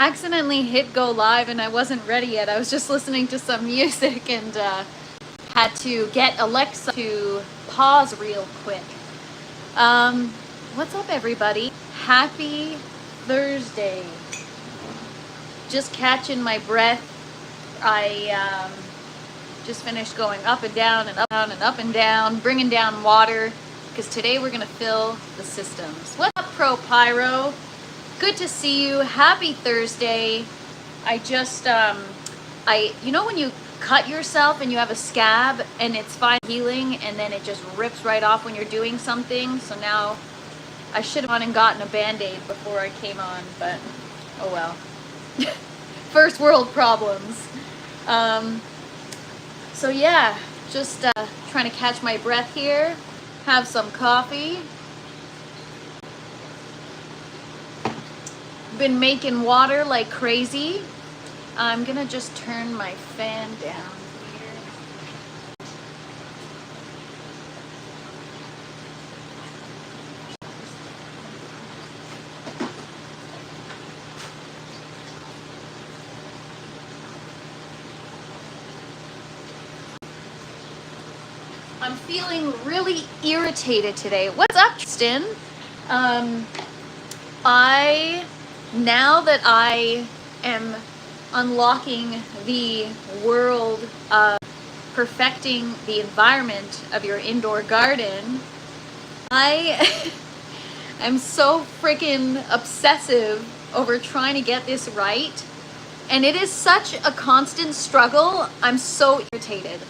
accidentally hit go live and I wasn't ready yet. I was just listening to some music and had to get Alexa to pause real quick. What's up, everybody? Happy Thursday. Just catching my breath. I just finished going up and down and up and down and up and down, bringing down water, because today we're gonna fill the systems. What's up, Pro Pyro? Good to see you. Happy Thursday. I just, you know when you cut yourself and you have a scab and it's fine healing and then it just rips right off when you're doing something? So now I should have gone and gotten a Band-Aid before I came on, but oh well. First world problems. So yeah, just trying to catch my breath here, have some coffee. Been making water like crazy. I'm gonna just turn my fan down here. I'm feeling really irritated today. What's up, Tristan? Now that I am unlocking the world of perfecting the environment of your indoor garden, I am so freaking obsessive over trying to get this right. And it is such a constant struggle. I'm so irritated.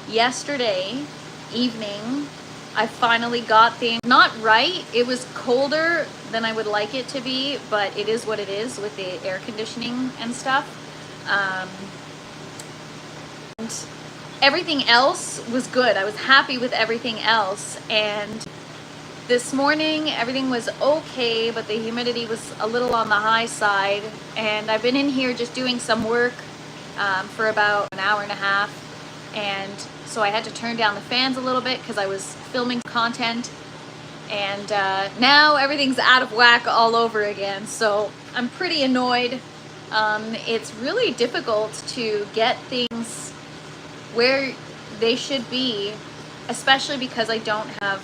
Yesterday evening, I finally got things not right. It was colder than I would like it to be, but it is what it is with the air conditioning and stuff. And everything else was good. I was happy with everything else. And this morning, everything was okay, but the humidity was a little on the high side. And I've been in here just doing some work for about an hour and a half. And so I had to turn down the fans a little bit because I was filming content, and now everything's out of whack all over again, so I'm pretty annoyed. It's really difficult to get things where they should be, especially because I don't have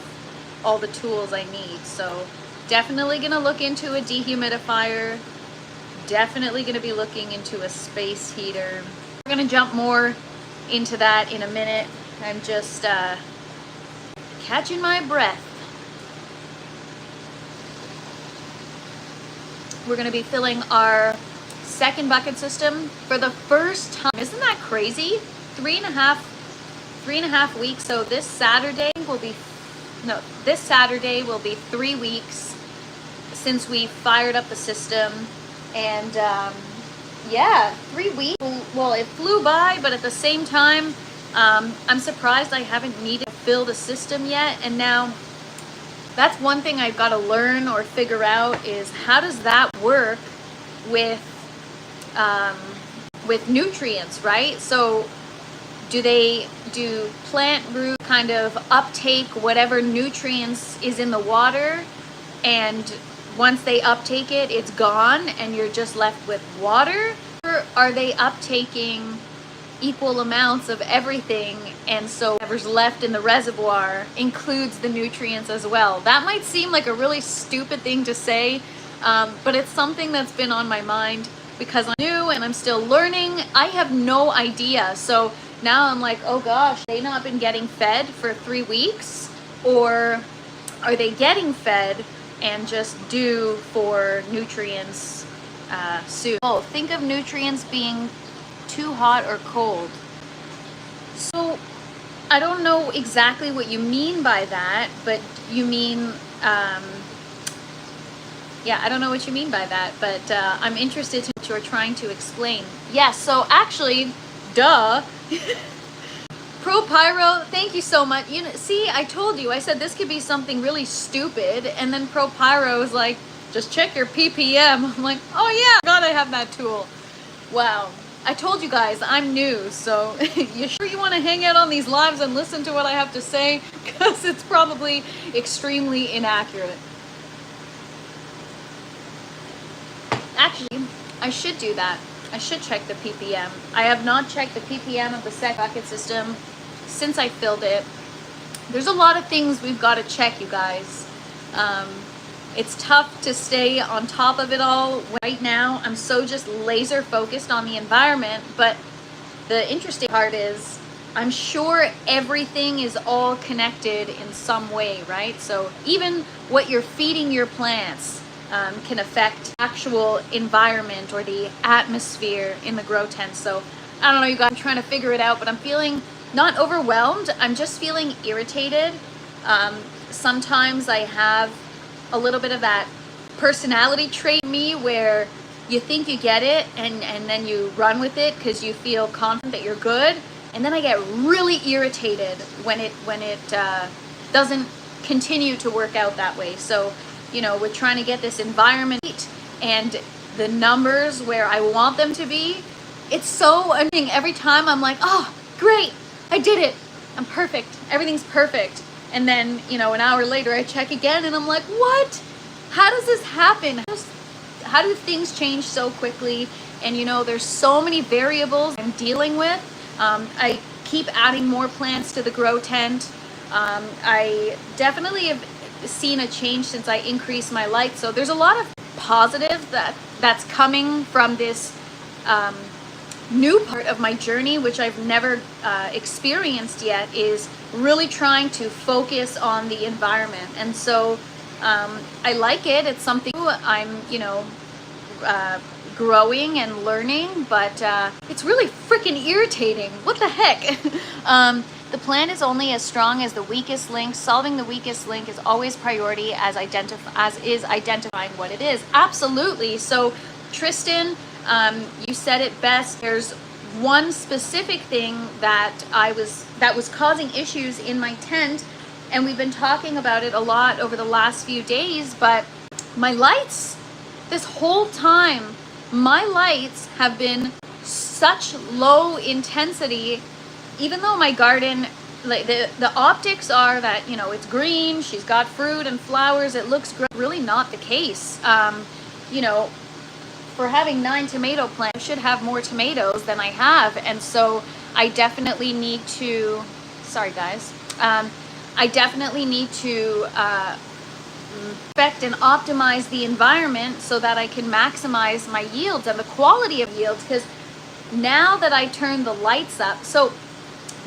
all the tools I need. So definitely gonna look into a dehumidifier, definitely gonna be looking into a space heater. We're gonna jump more into that in a minute. I'm just catching my breath. We're going to be filling our second bucket system for the first time. Isn't that crazy? Three and a half weeks. So this Saturday will be 3 weeks since we fired up the system. And yeah, 3 weeks. Well, it flew by, but at the same time, I'm surprised I haven't needed to fill the system yet. And now that's one thing I've got to learn or figure out, is how does that work with nutrients, right? So do plant roots kind of uptake whatever nutrients is in the water, and once they uptake it, it's gone and you're just left with water? Or are they uptaking equal amounts of everything, and so whatever's left in the reservoir includes the nutrients as well? That might seem like a really stupid thing to say, but it's something that's been on my mind because I'm new and I'm still learning. I have no idea. So now I'm like, oh gosh, they not been getting fed for 3 weeks, or are they getting fed and just due for nutrients soon? Oh, think of nutrients being too hot or cold. So I don't know exactly what you mean by that, but you mean, yeah, I don't know what you mean by that, but I'm interested in what you're trying to explain. Yeah, so actually, duh. Pro Pyro, thank you so much. You know, see, I told you, I said this could be something really stupid, and then Pro Pyro was like, just check your ppm. I'm like, oh yeah, God, I have that tool. Wow. I told you guys, I'm new, so you sure you want to hang out on these lives and listen to what I have to say? Because it's probably extremely inaccurate. Actually, I should do that. I should check the ppm. I have not checked the ppm of the second bucket system since I filled it. There's a lot of things we've got to check, you guys. It's tough to stay on top of it all right now. I'm so just laser focused on the environment, but the interesting part is I'm sure everything is all connected in some way, right? So even what you're feeding your plants can affect actual environment or the atmosphere in the grow tent. So I don't know, you guys, I'm trying to figure it out, but I'm feeling not overwhelmed. I'm just feeling irritated. Sometimes I have a little bit of that personality trait in me where you think you get it and then you run with it because you feel confident that you're good, and then I get really irritated when it doesn't continue to work out that way. So you know, we're trying to get this environment and the numbers where I want them to be. It's so annoying. Every time I'm like, oh great, I did it, I'm perfect, everything's perfect. And then, you know, an hour later I check again and I'm like, what? How does this happen? How do things change so quickly? And you know, there's so many variables I'm dealing with. I keep adding more plants to the grow tent. I definitely have seen a change since I increased my light. So there's a lot of positive that's coming from this new part of my journey, which I've never experienced yet, is really trying to focus on the environment. And so I like it. It's something I'm, you know, growing and learning, but it's really freaking irritating. What the heck? The plan is only as strong as the weakest link. Solving the weakest link is always priority, as is identifying what it is. Absolutely. So Tristan, you said it best. There's one specific thing that was causing issues in my tent, and we've been talking about it a lot over the last few days, but my lights, this whole time, my lights have been such low intensity, even though my garden, like the optics are that, you know, it's green, she's got fruit and flowers, it looks great. Really not the case. You know, for having 9 tomato plants, I should have more tomatoes than I have. And so I definitely need to, sorry guys, I definitely need to respect and optimize the environment so that I can maximize my yields and the quality of yields. Because now that I turn the lights up, so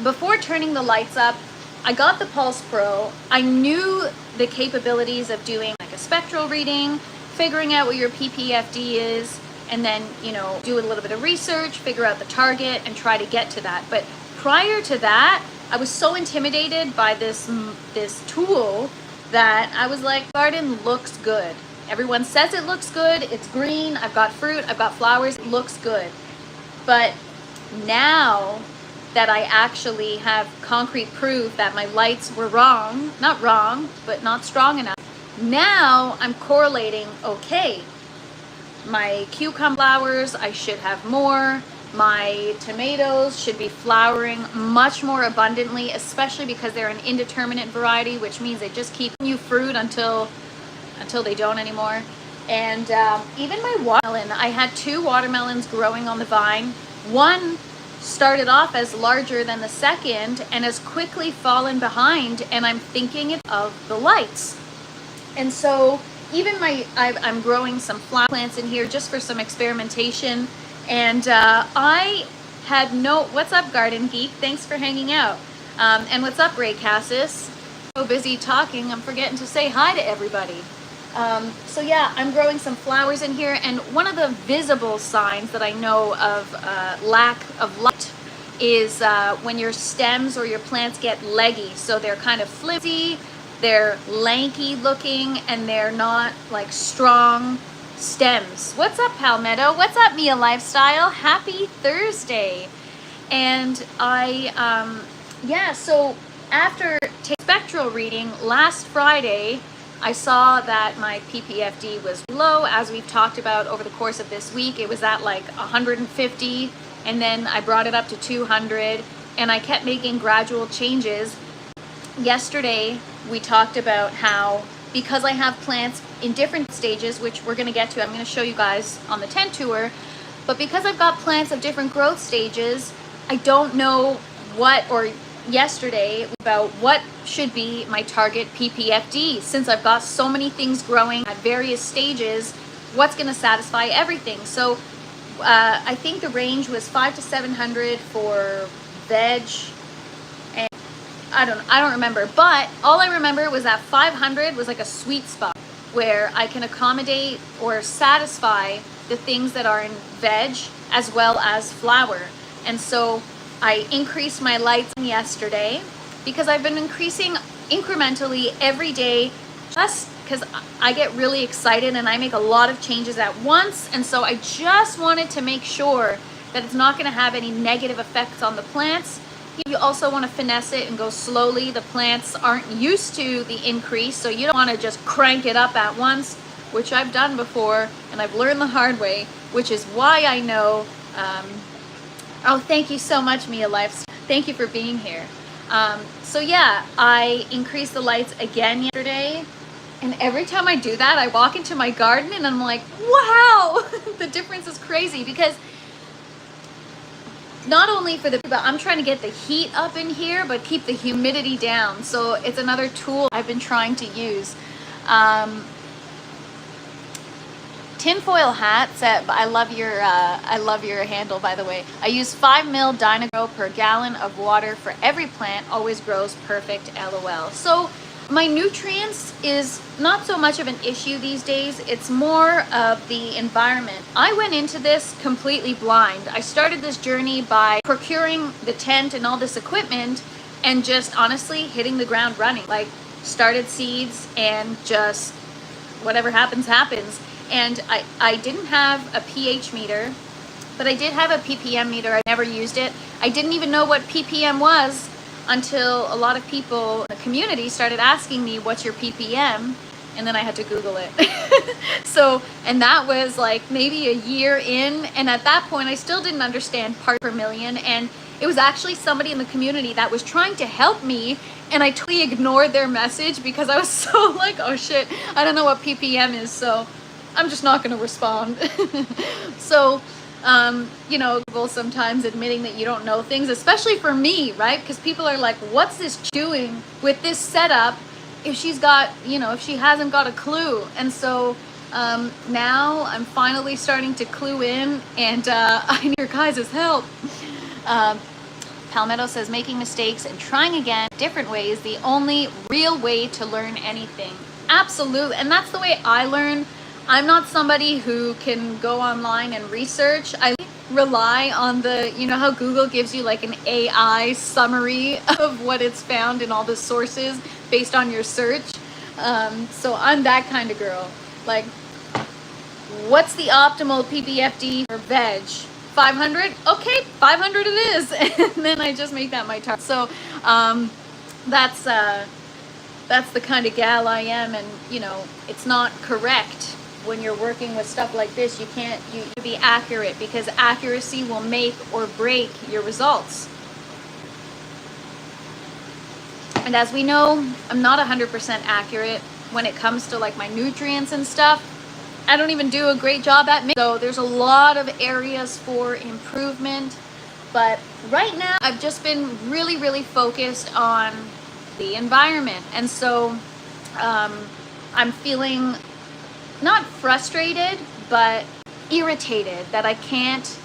before turning the lights up, I got the Pulse Pro. I knew the capabilities of doing like a spectral reading, figuring out what your PPFD is, and then, you know, do a little bit of research, figure out the target, and try to get to that. But prior to that, I was so intimidated by this tool that I was like, garden looks good. Everyone says it looks good. It's green. I've got fruit. I've got flowers. It looks good. But now that I actually have concrete proof that my lights were wrong, not wrong, but not strong enough. Now I'm correlating, okay, my cucumber flowers, I should have more. My tomatoes should be flowering much more abundantly, especially because they're an indeterminate variety, which means they just keep you fruit until they don't anymore. And even my watermelon, I had 2 watermelons growing on the vine. One started off as larger than the second and has quickly fallen behind, and I'm thinking of the lights. And so even I'm growing some flower plants in here just for some experimentation. And I had no, what's up Garden Geek? Thanks for hanging out. And what's up Ray Cassis? So busy talking, I'm forgetting to say hi to everybody. So yeah, I'm growing some flowers in here, and one of the visible signs that I know of lack of light is when your stems or your plants get leggy. So they're kind of flimsy, they're lanky looking, and they're not like strong stems. What's up Palmetto? What's up Mia Lifestyle? Happy Thursday. And I yeah, so after spectral reading last Friday, I saw that my PPFD was low. As we've talked about over the course of this week, it was at like 150, and then I brought it up to 200, and I kept making gradual changes. Yesterday we talked about how, because I have plants in different stages, which we're going to get to. I'm going to show you guys on the tent tour. But because I've got plants of different growth stages, I don't know what, or yesterday, about what should be my target PPFD. Since I've got so many things growing at various stages, what's going to satisfy everything? So I think the range was 500 to 700 for veg, and I don't remember, but all I remember was that 500 was like a sweet spot where I can accommodate or satisfy the things that are in veg as well as flower. And so I increased my lights yesterday because I've been increasing incrementally every day, just because I get really excited and I make a lot of changes at once. And so I just wanted to make sure that it's not going to have any negative effects on the plants. You also want to finesse it and go slowly. The plants aren't used to the increase, so you don't want to just crank it up at once, which I've done before and I've learned the hard way, which is why I know. Oh, thank you so much, Mia Life. Thank you for being here. So yeah, I increased the lights again yesterday, and every time I do that, I walk into my garden and I'm like, wow, the difference is crazy. Because not only for but I'm trying to get the heat up in here, but keep the humidity down. So it's another tool I've been trying to use. Tinfoil hat said, I love your handle, by the way. I use 5 ml Dynagrow per gallon of water for every plant. Always grows perfect, LOL. So my nutrients is not so much of an issue these days. It's more of the environment. I went into this completely blind. I started this journey by procuring the tent and all this equipment and just honestly hitting the ground running. Like, started seeds and just whatever happens, happens. And I didn't have a pH meter, but I did have a ppm meter. I never used it. I didn't even know what ppm was until a lot of people in the community started asking me, what's your ppm? And then I had to Google it. So, and that was like maybe a year in. And at that point, I still didn't understand part per million. And it was actually somebody in the community that was trying to help me. And I totally ignored their message because I was so like, oh shit, I don't know what ppm is. So I'm just not going to respond. So, you know, sometimes admitting that you don't know things, especially for me, right? Because people are like, what's this doing with this setup if she's got, you know, if she hasn't got a clue? And so now I'm finally starting to clue in, and I need your guys' help. Palmetto says, making mistakes and trying again different ways, the only real way to learn anything. Absolutely. And that's the way I learn. I'm not somebody who can go online and research. I rely on the, you know how Google gives you like an AI summary of what it's found in all the sources based on your search. So I'm that kind of girl. Like, what's the optimal PPFD for veg? 500? Okay, 500 it is. And then I just make that my target. So that's the kind of gal I am. And, you know, it's not correct. When you're working with stuff like this, you be accurate, because accuracy will make or break your results. And as we know, I'm not 100% accurate when it comes to like my nutrients and stuff. I don't even do a great job at making. So there's a lot of areas for improvement. But right now, I've just been really, really focused on the environment. And so I'm feeling not frustrated, but irritated that I can't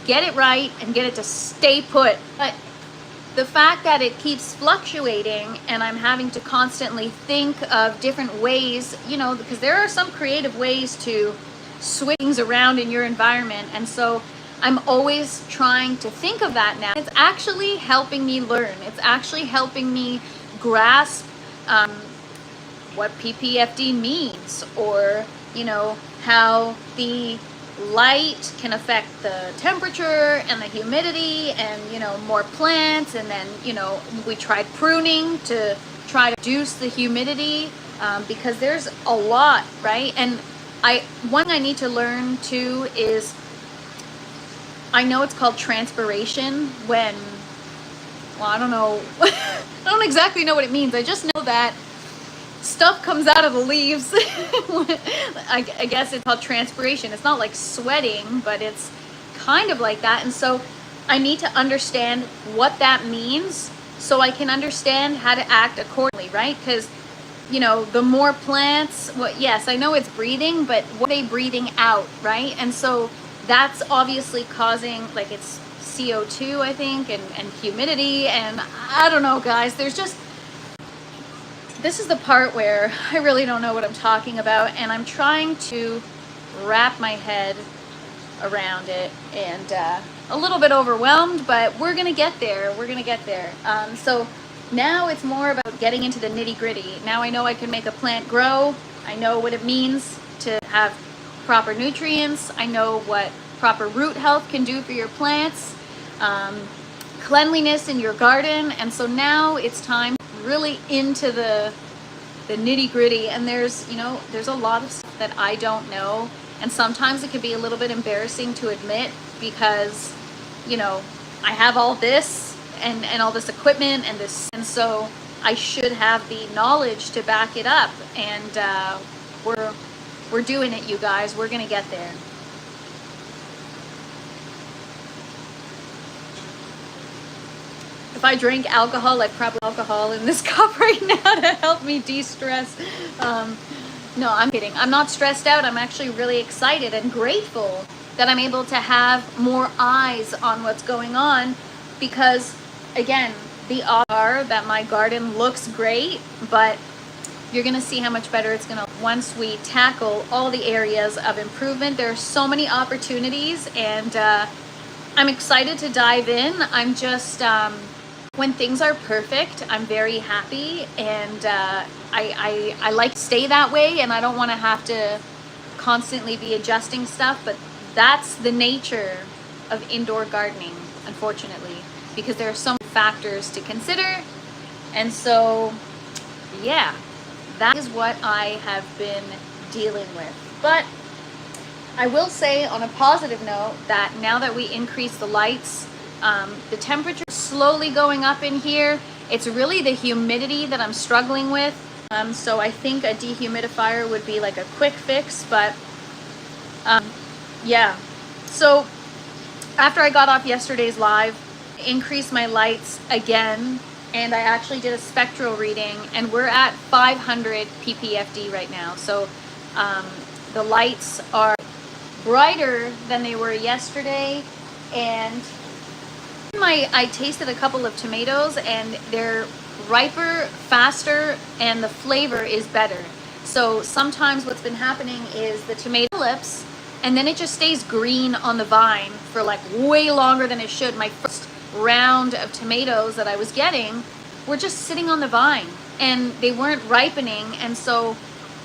get it right and get it to stay put. But the fact that it keeps fluctuating and I'm having to constantly think of different ways, you know, because there are some creative ways to switch things around in your environment. And so I'm always trying to think of that now. It's actually helping me learn. It's actually helping me grasp what PPFD means, or you know, how the light can affect the temperature and the humidity, and, you know, more plants. And then, you know, we tried pruning to try to reduce the humidity, because there's a lot, right? And one thing I need to learn too is, I know it's called transpiration when, well, I don't know, I don't exactly know what it means. I just know that stuff comes out of the leaves. I guess it's called transpiration. It's not like sweating, but it's kind of like that. And so I need to understand what that means so I can understand how to act accordingly, right? Because, you know, the more plants, well, yes, I know it's breathing, but what are they breathing out, right? And so that's obviously causing, like, it's CO2, I think, and humidity, and I don't know, guys. There's just, this is the part where I really don't know what I'm talking about, and I'm trying to wrap my head around it, and a little bit overwhelmed, but we're gonna get there. We're gonna get there. So now it's more about getting into the nitty gritty. Now I know I can make a plant grow. I know what it means to have proper nutrients. I know what proper root health can do for your plants, cleanliness in your garden. And so now it's time really into the nitty gritty. And there's, you know, there's a lot of stuff that I don't know. And sometimes it can be a little bit embarrassing to admit because, you know, I have all this and all this equipment and this, and so I should have the knowledge to back it up. And we're doing it, you guys. We're gonna get there. If I drank alcohol, I'd probably alcohol in this cup right now to help me de-stress. No, I'm kidding. I'm not stressed out. I'm actually really excited and grateful that I'm able to have more eyes on what's going on because, again, the odds are that my garden looks great, but you're going to see how much better it's going to once we tackle all the areas of improvement. There are so many opportunities, and I'm excited to dive in. I'm just, when things are perfect, I'm very happy, and I like to stay that way, and I don't want to have to constantly be adjusting stuff, but that's the nature of indoor gardening, unfortunately, because there are so many factors to consider. And so, yeah, that is what I have been dealing with. But I will say on a positive note that now that we increase the lights, the temperature is slowly going up in here. It's really the humidity that I'm struggling with. So I think a dehumidifier would be like a quick fix, but yeah. So after I got off yesterday's live, I increased my lights again, and I actually did a spectral reading, and we're at 500 ppfd right now. So the lights are brighter than they were yesterday, and I tasted a couple of tomatoes, and they're riper, faster, and the flavor is better. So sometimes what's been happening is the tomato lips, and then it just stays green on the vine for like way longer than it should. My first round of tomatoes that I was getting were just sitting on the vine, and they weren't ripening. And so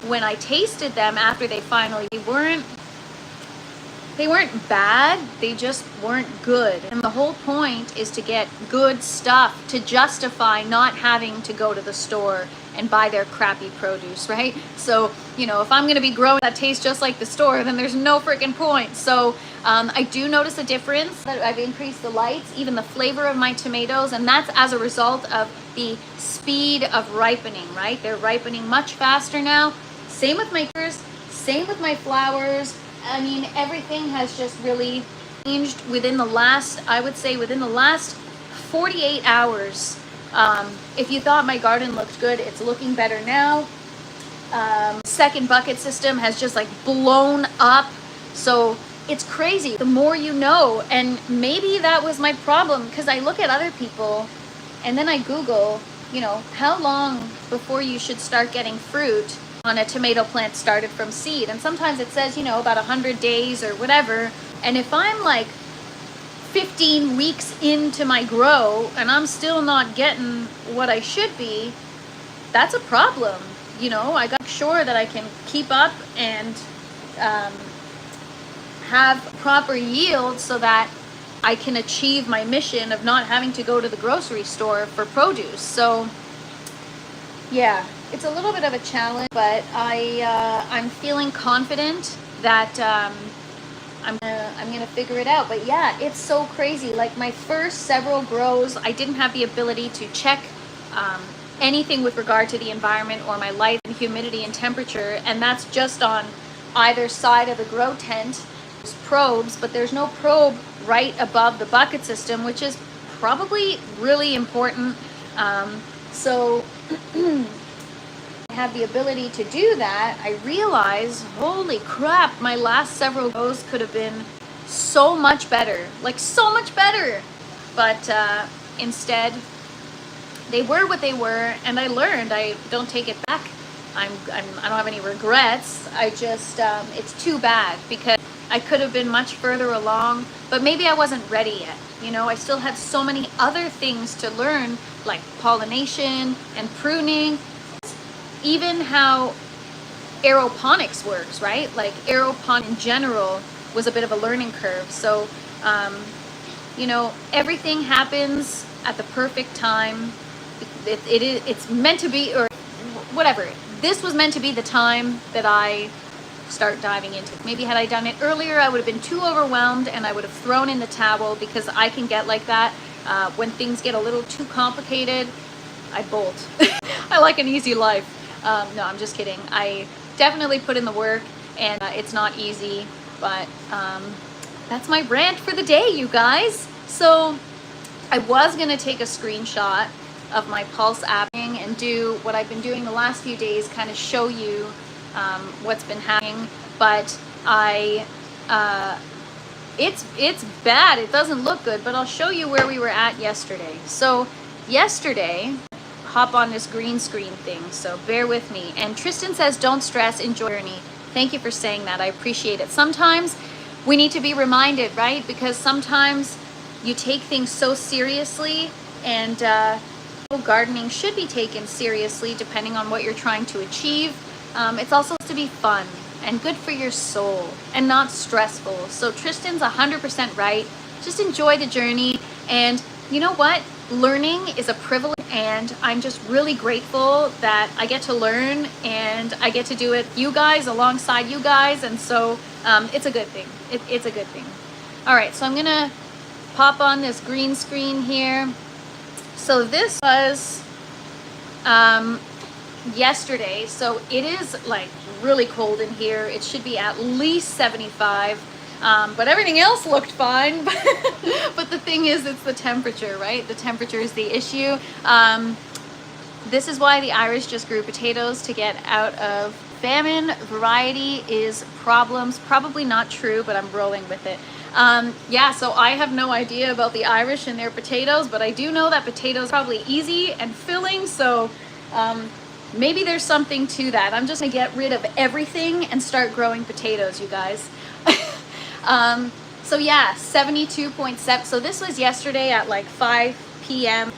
when I tasted them after they finally they weren't bad, they just weren't good. And the whole point is to get good stuff to justify not having to go to the store and buy their crappy produce, right? So, you know, if I'm gonna be growing that tastes just like the store, then there's no freaking point. So I do notice a difference that I've increased the lights, even the flavor of my tomatoes, and that's as a result of the speed of ripening, right? They're ripening much faster now. Same with my pears, same with my flowers. I mean, everything has just really changed within the last, I would say within the last 48 hours. If you thought my garden looked good, it's looking better now. Second bucket system has just like blown up. So it's crazy. The more you know, and maybe that was my problem, because I look at other people and then I Google, you know, how long before you should start getting fruit on a tomato plant started from seed. And sometimes it says, you know, about 100 days or whatever. And if I'm like 15 weeks into my grow and I'm still not getting what I should be, that's a problem. You know, I got to make sure that I can keep up and have proper yield so that I can achieve my mission of not having to go to the grocery store for produce. So yeah, it's a little bit of a challenge, but I'm feeling confident that I'm gonna figure it out. But yeah, it's so crazy. Like my first several grows, I didn't have the ability to check anything with regard to the environment or my life. And humidity and temperature, and that's just on either side of the grow tent. There's probes, but there's no probe right above the bucket system, which is probably really important. So I have the ability to do that. I realize, holy crap, my last several rows could have been so much better, like so much better. But instead, they were what they were, and I learned. I don't take it back. I don't have any regrets. I just, it's too bad because I could have been much further along, but maybe I wasn't ready yet. You know, I still had so many other things to learn, like pollination and pruning, even how aeroponics works, right? Like aeroponics in general was a bit of a learning curve. So, you know, everything happens at the perfect time. It's meant to be, or whatever. This was meant to be the time that I start diving into it. Maybe had I done it earlier, I would have been too overwhelmed and I would have thrown in the towel, because I can get like that. When things get a little too complicated, I bolt. I like an easy life. No, I'm just kidding. I definitely put in the work, and it's not easy, but that's my rant for the day, you guys. So I was going to take a screenshot of my pulse apping and do what I've been doing the last few days, kind of show you what's been happening, but it's bad. It doesn't look good, but I'll show you where we were at yesterday. So yesterday, hop on this green screen thing, so bear with me. And Tristan says, don't stress, enjoy your journey. Thank you for saying that. I appreciate it. Sometimes we need to be reminded, right? Because sometimes you take things so seriously, and gardening should be taken seriously depending on what you're trying to achieve. It's also supposed to be fun and good for your soul and not stressful. So Tristan's 100% right. Just enjoy the journey. And you know what? Learning is a privilege, and I'm just really grateful that I get to learn and I get to do it you guys, alongside you guys. And so it's a good thing. It's a good thing. All right, so I'm gonna pop on this green screen here. So this was yesterday. So it is like really cold in here. It should be at least 75. But everything else looked fine. But the thing is, it's the temperature, right? The temperature is the issue. This is why the Irish just grew potatoes, to get out of famine. Variety is problems. Probably not true, but I'm rolling with it. Yeah, so I have no idea about the Irish and their potatoes, but I do know that potatoes are probably easy and filling. So maybe there's something to that. I'm just gonna get rid of everything and start growing potatoes, you guys. So yeah, 72.7. So this was yesterday at like 5 p.m.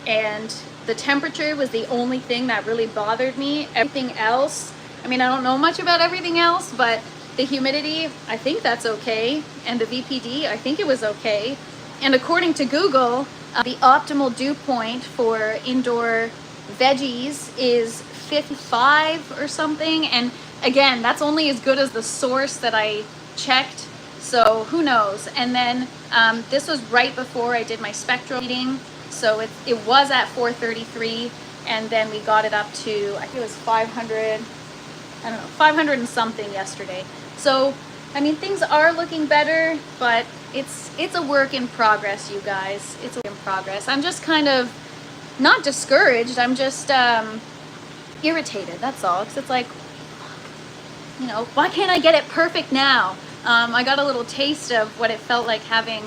And the temperature was the only thing that really bothered me. Everything else, I mean, I don't know much about everything else, but the humidity, I think that's okay. And the VPD, I think it was okay. And according to Google, the optimal dew point for indoor veggies is 55 or something. And again, that's only as good as the source that I checked, so who knows. And then this was right before I did my spectral reading, so it was at 433, and then we got it up to, I think it was 500, I don't know, 500 and something yesterday. So I mean, things are looking better, but it's a work in progress, you guys. It's a work in progress. I'm just kind of not discouraged, I'm just irritated, that's all, because it's like, you know, why can't I get it perfect now? I got a little taste of what it felt like having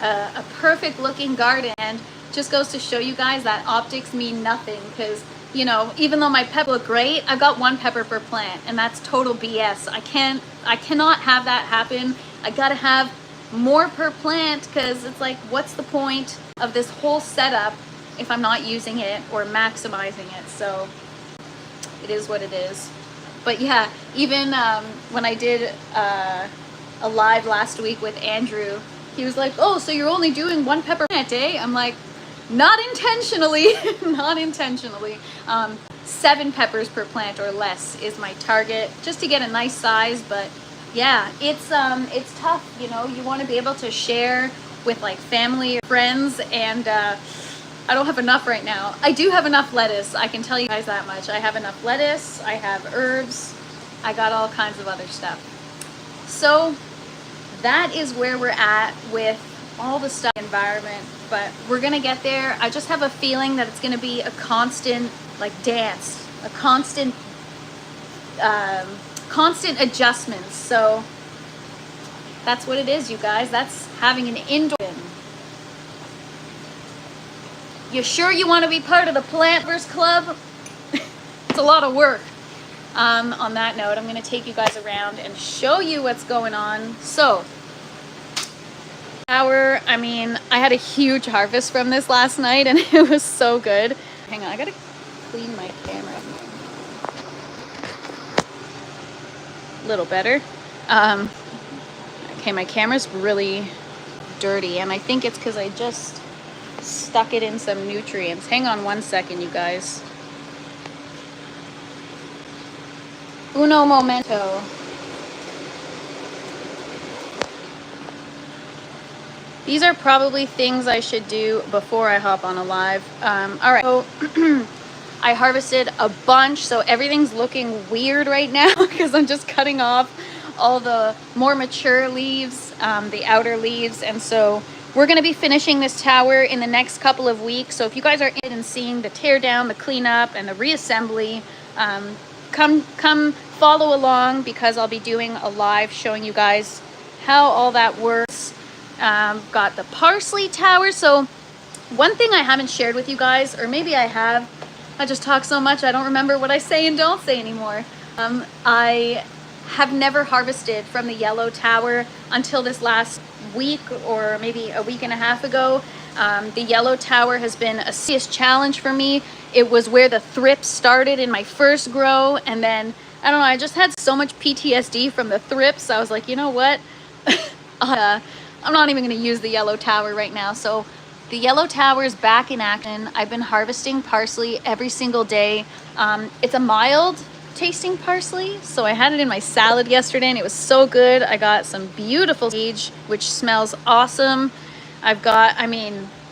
a perfect looking garden, and just goes to show you guys that optics mean nothing, because, you know, even though my pepper look great, I've got 1 pepper per plant, and that's total BS. I cannot have that happen. I gotta have more per plant, because it's like, what's the point of this whole setup if I'm not using it or maximizing it? So it is what it is. But yeah, even when I did a live last week with Andrew, he was like, oh, so you're only doing 1 pepper plant, eh? I'm like, not intentionally, not intentionally. 7 peppers per plant or less is my target, just to get a nice size. But yeah, it's tough, you know. You want to be able to share with like family or friends, and I don't have enough right now. I do have enough lettuce. I can tell you guys that much. I have enough lettuce. I have herbs. I got all kinds of other stuff. So that is where we're at with all the stuff environment, but we're gonna get there. I just have a feeling that it's gonna be a constant like dance, a constant adjustments. So that's what it is, you guys. That's having an indoor. You sure you want to be part of the Plantverse Club? It's a lot of work. On that note, I'm going to take you guys around and show you what's going on. So, I had a huge harvest from this last night and it was so good. Hang on, I got to clean my camera. A little better. Okay, my camera's really dirty and I think it's because I just stuck it in some nutrients. Hang on one second, you guys. Uno momento. These are probably things I should do before I hop on a live. All right, so I harvested a bunch, so everything's looking weird right now because I'm just cutting off all the more mature leaves, the outer leaves, and so we're going to be finishing this tower in the next couple of weeks. So if you guys are interested in seeing the tear down, the cleanup, and the reassembly, come follow along because I'll be doing a live showing you guys how all that works. Got the parsley tower. So one thing I haven't shared with you guys, or maybe I have, I just talk so much I don't remember what I say and don't say anymore. I have never harvested from the yellow tower until this last week or maybe a week and a half ago. The yellow tower has been a serious challenge for me. It was where the thrips started in my first grow, and then I don't know, I just had so much PTSD from the thrips. I was like, you know what? I'm not even going to use the yellow tower right now. So the yellow tower is back in action. I've been harvesting parsley every single day. It's a mild tasting parsley, so I had it in my salad yesterday and it was so good. I got some beautiful sage, which smells awesome. I've got,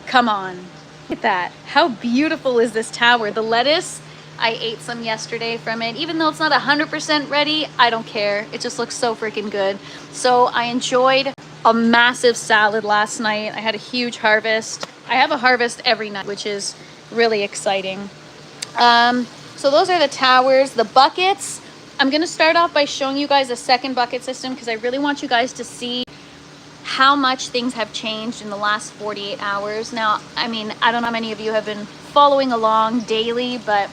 come on, look at that. How beautiful is this tower? The lettuce, I ate some yesterday from it. Even though it's not 100% ready, I don't care. It just looks so freaking good. So I enjoyed a massive salad last night. I had a huge harvest. I have a harvest every night, which is really exciting. So those are the towers. The buckets, I'm going to start off by showing you guys a second bucket system because I really want you guys to see how much things have changed in the last 48 hours. Now, I don't know how many of you have been following along daily, but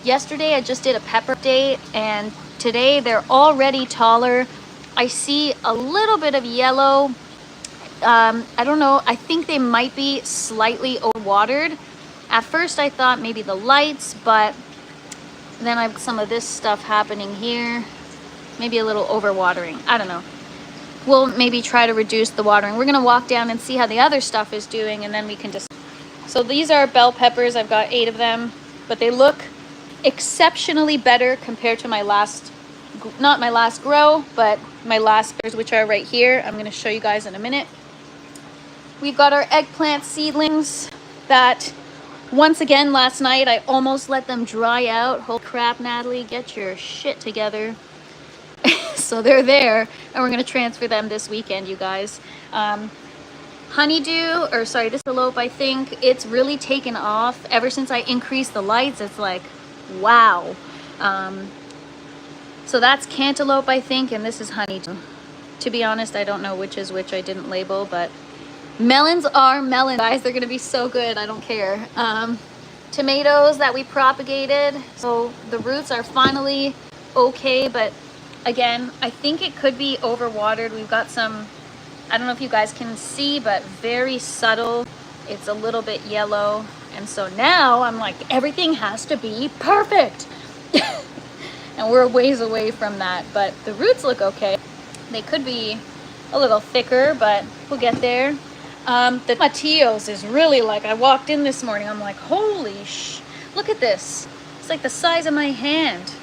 yesterday I just did a pepper update and today they're already taller. I see a little bit of yellow. I don't know. I think they might be slightly overwatered. At first I thought maybe the lights, but then I've some of this stuff happening here. Maybe a little overwatering. I don't know. We'll maybe try to reduce the watering. We're going to walk down and see how the other stuff is doing, and then we can just... So these are bell peppers. I've got 8 of them, but they look exceptionally better compared to my last, not my last grow, but my last, which are right here. I'm going to show you guys in a minute. We've got our eggplant seedlings that... Once again, last night, I almost let them dry out. Holy crap, Natalie, get your shit together. So they're there, and we're going to transfer them this weekend, you guys. Honeydew, or sorry, this cantaloupe, I think, it's really taken off. Ever since I increased the lights, it's like, wow. So that's cantaloupe, I think, and this is honeydew. To be honest, I don't know which is which. I didn't label, but... Melons are melons, guys. They're going to be so good. I don't care. Tomatoes that we propagated. So the roots are finally okay. But again, I think it could be overwatered. We've got some, I don't know if you guys can see, but very subtle. It's a little bit yellow. And so now I'm like, everything has to be perfect. And we're a ways away from that. But the roots look okay. They could be a little thicker, but we'll get there. The tomatillos is really like, I walked in this morning, I'm like, holy look at this. It's like the size of my hand.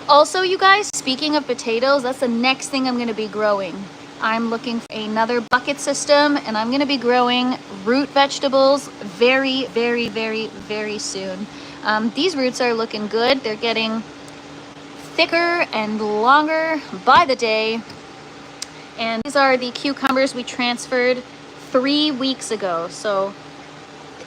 Also, you guys, speaking of potatoes, that's the next thing I'm going to be growing. I'm looking for another bucket system, and I'm going to be growing root vegetables very, very, very, very soon. These roots are looking good. They're getting thicker and longer by the day. And these are the cucumbers we transferred 3 weeks ago. So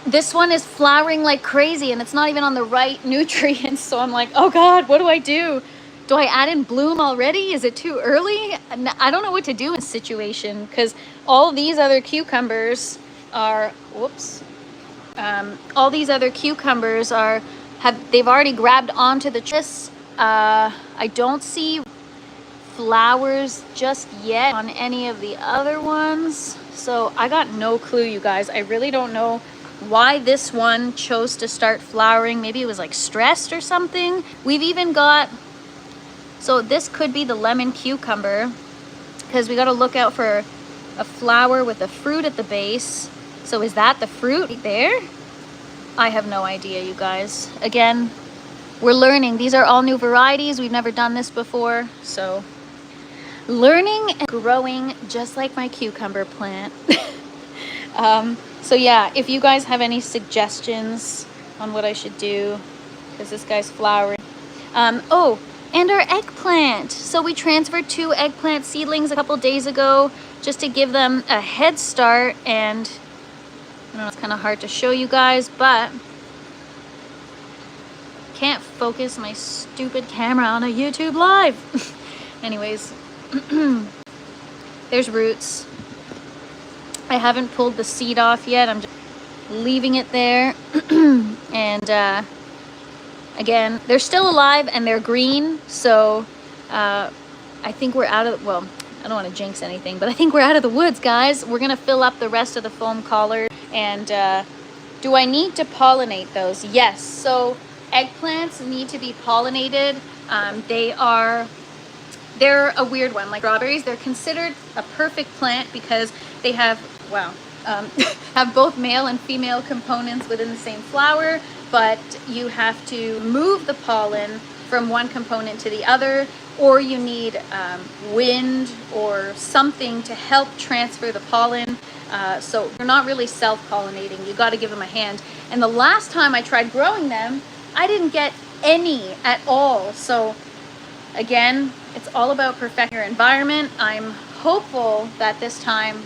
this one is flowering like crazy, and it's not even on the right nutrients. So I'm like, oh God, what do I do? Do I add in bloom already? Is it too early? I don't know what to do in this situation, because all these other cucumbers are, whoops. All these other cucumbers they've already grabbed onto the trellis. I don't see flowers just yet on any of the other ones. So I got no clue, you guys. I really don't know why this one chose to start flowering. Maybe it was like stressed or something. We've even got, so this could be the lemon cucumber, because we got to look out for a flower with a fruit at the base. So is that the fruit right there? I have no idea, you guys. Again, we're learning. These are all new varieties. We've never done this before. So learning and growing just like my cucumber plant. So yeah, if you guys have any suggestions on what I should do, because this guy's flowering. Oh, and our eggplant. So we transferred 2 eggplant seedlings a couple days ago just to give them a head start. And I know it's kind of hard to show you guys, but can't focus my stupid camera on a YouTube live. Anyways, there's roots. I haven't pulled the seed off yet. I'm just leaving it there. And again, they're still alive and they're green. So I think we're out of, well, I don't want to jinx anything, but I think we're out of the woods, guys. We're going to fill up the rest of the foam collar. And do I need to pollinate those? Yes. So eggplants need to be pollinated. They're a weird one, like strawberries. They're considered a perfect plant because they have, have both male and female components within the same flower, but you have to move the pollen from one component to the other, or you need wind or something to help transfer the pollen. So they're not really self-pollinating. You got to give them a hand. And the last time I tried growing them, I didn't get any at all. So again, it's all about perfecting your environment. I'm hopeful that this time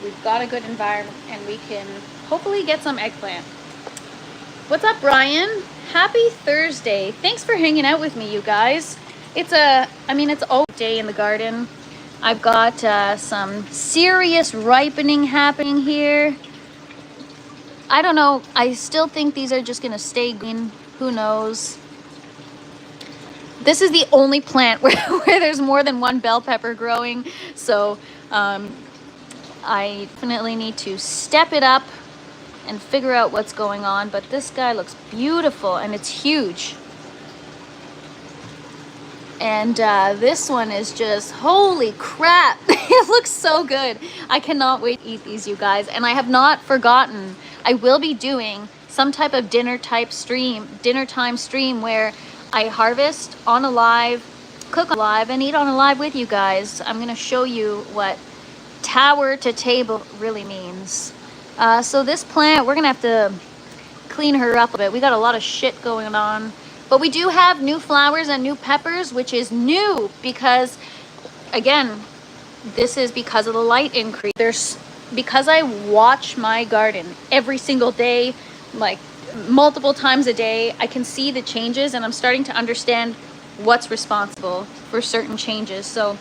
we've got a good environment and we can hopefully get some eggplant. What's up, Brian? Happy Thursday. Thanks for hanging out with me, you guys. It's all day in the garden. I've got some serious ripening happening here. I don't know. I still think these are just going to stay green. Who knows? This is the only plant where there's more than one bell pepper growing. So I definitely need to step it up and figure out what's going on. But this guy looks beautiful and it's huge. And this one is just, holy crap. It looks so good. I cannot wait to eat these, you guys. And I have not forgotten. I will be doing some type of dinner time stream where I harvest on a live, cook on live, and eat on a live with you guys. I'm going to show you what tower to table really means. So this plant, we're going to have to clean her up a bit. We got a lot of shit going on. But we do have new flowers and new peppers, which is new because, again, this is because of the light increase. Because I watch my garden every single day, like multiple times a day, I can see the changes and I'm starting to understand what's responsible for certain changes. So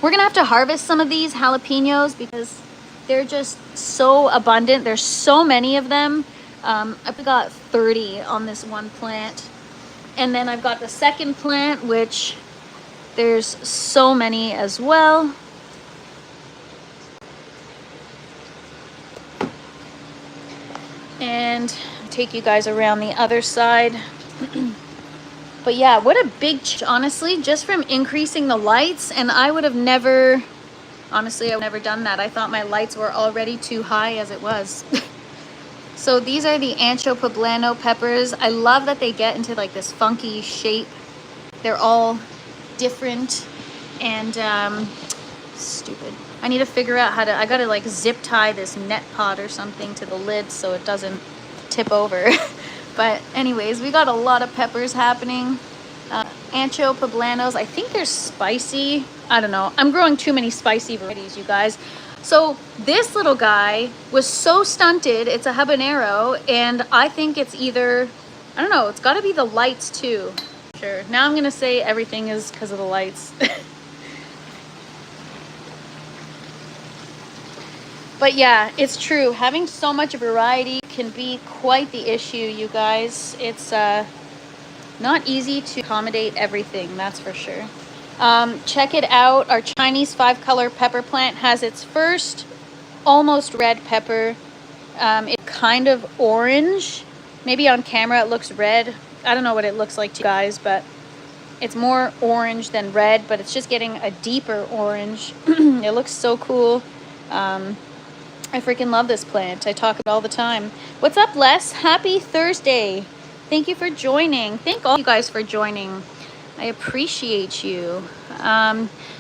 we're gonna have to harvest some of these jalapenos because they're just so abundant. There's so many of them. I've got 30 on this one plant. And then I've got the second plant, which there's so many as well. And take you guys around the other side. But yeah, what a big change, honestly, just from increasing the lights. And I would have never, honestly, I've never done that. I thought my lights were already too high as it was. So these are the ancho poblano peppers. I love that they get into like this funky shape. They're all different. And Stupid. I need to figure out how to, I gotta like zip tie this net pot or something to the lid so it doesn't tip over. But anyways, we got a lot of peppers happening. Ancho poblanos, I think they're spicy. I don't know. I'm growing too many spicy varieties, you guys. So this little guy was so stunted. It's a habanero, and I think it's either, I don't know, it's got to be the lights too. Sure. Now I'm gonna say everything is because of the lights. But yeah, it's true. Having so much variety can be quite the issue, you guys. It's not easy to accommodate everything, that's for sure. Check it out. Our Chinese 5-color pepper plant has its first almost red pepper. It's kind of orange. Maybe on camera it looks red. I don't know what it looks like to you guys, but it's more orange than red, but it's just getting a deeper orange. It looks so cool. I freaking love this plant. I talk about it all the time. What's up, Les? Happy Thursday. Thank you for joining. Thank all you guys for joining. I appreciate you.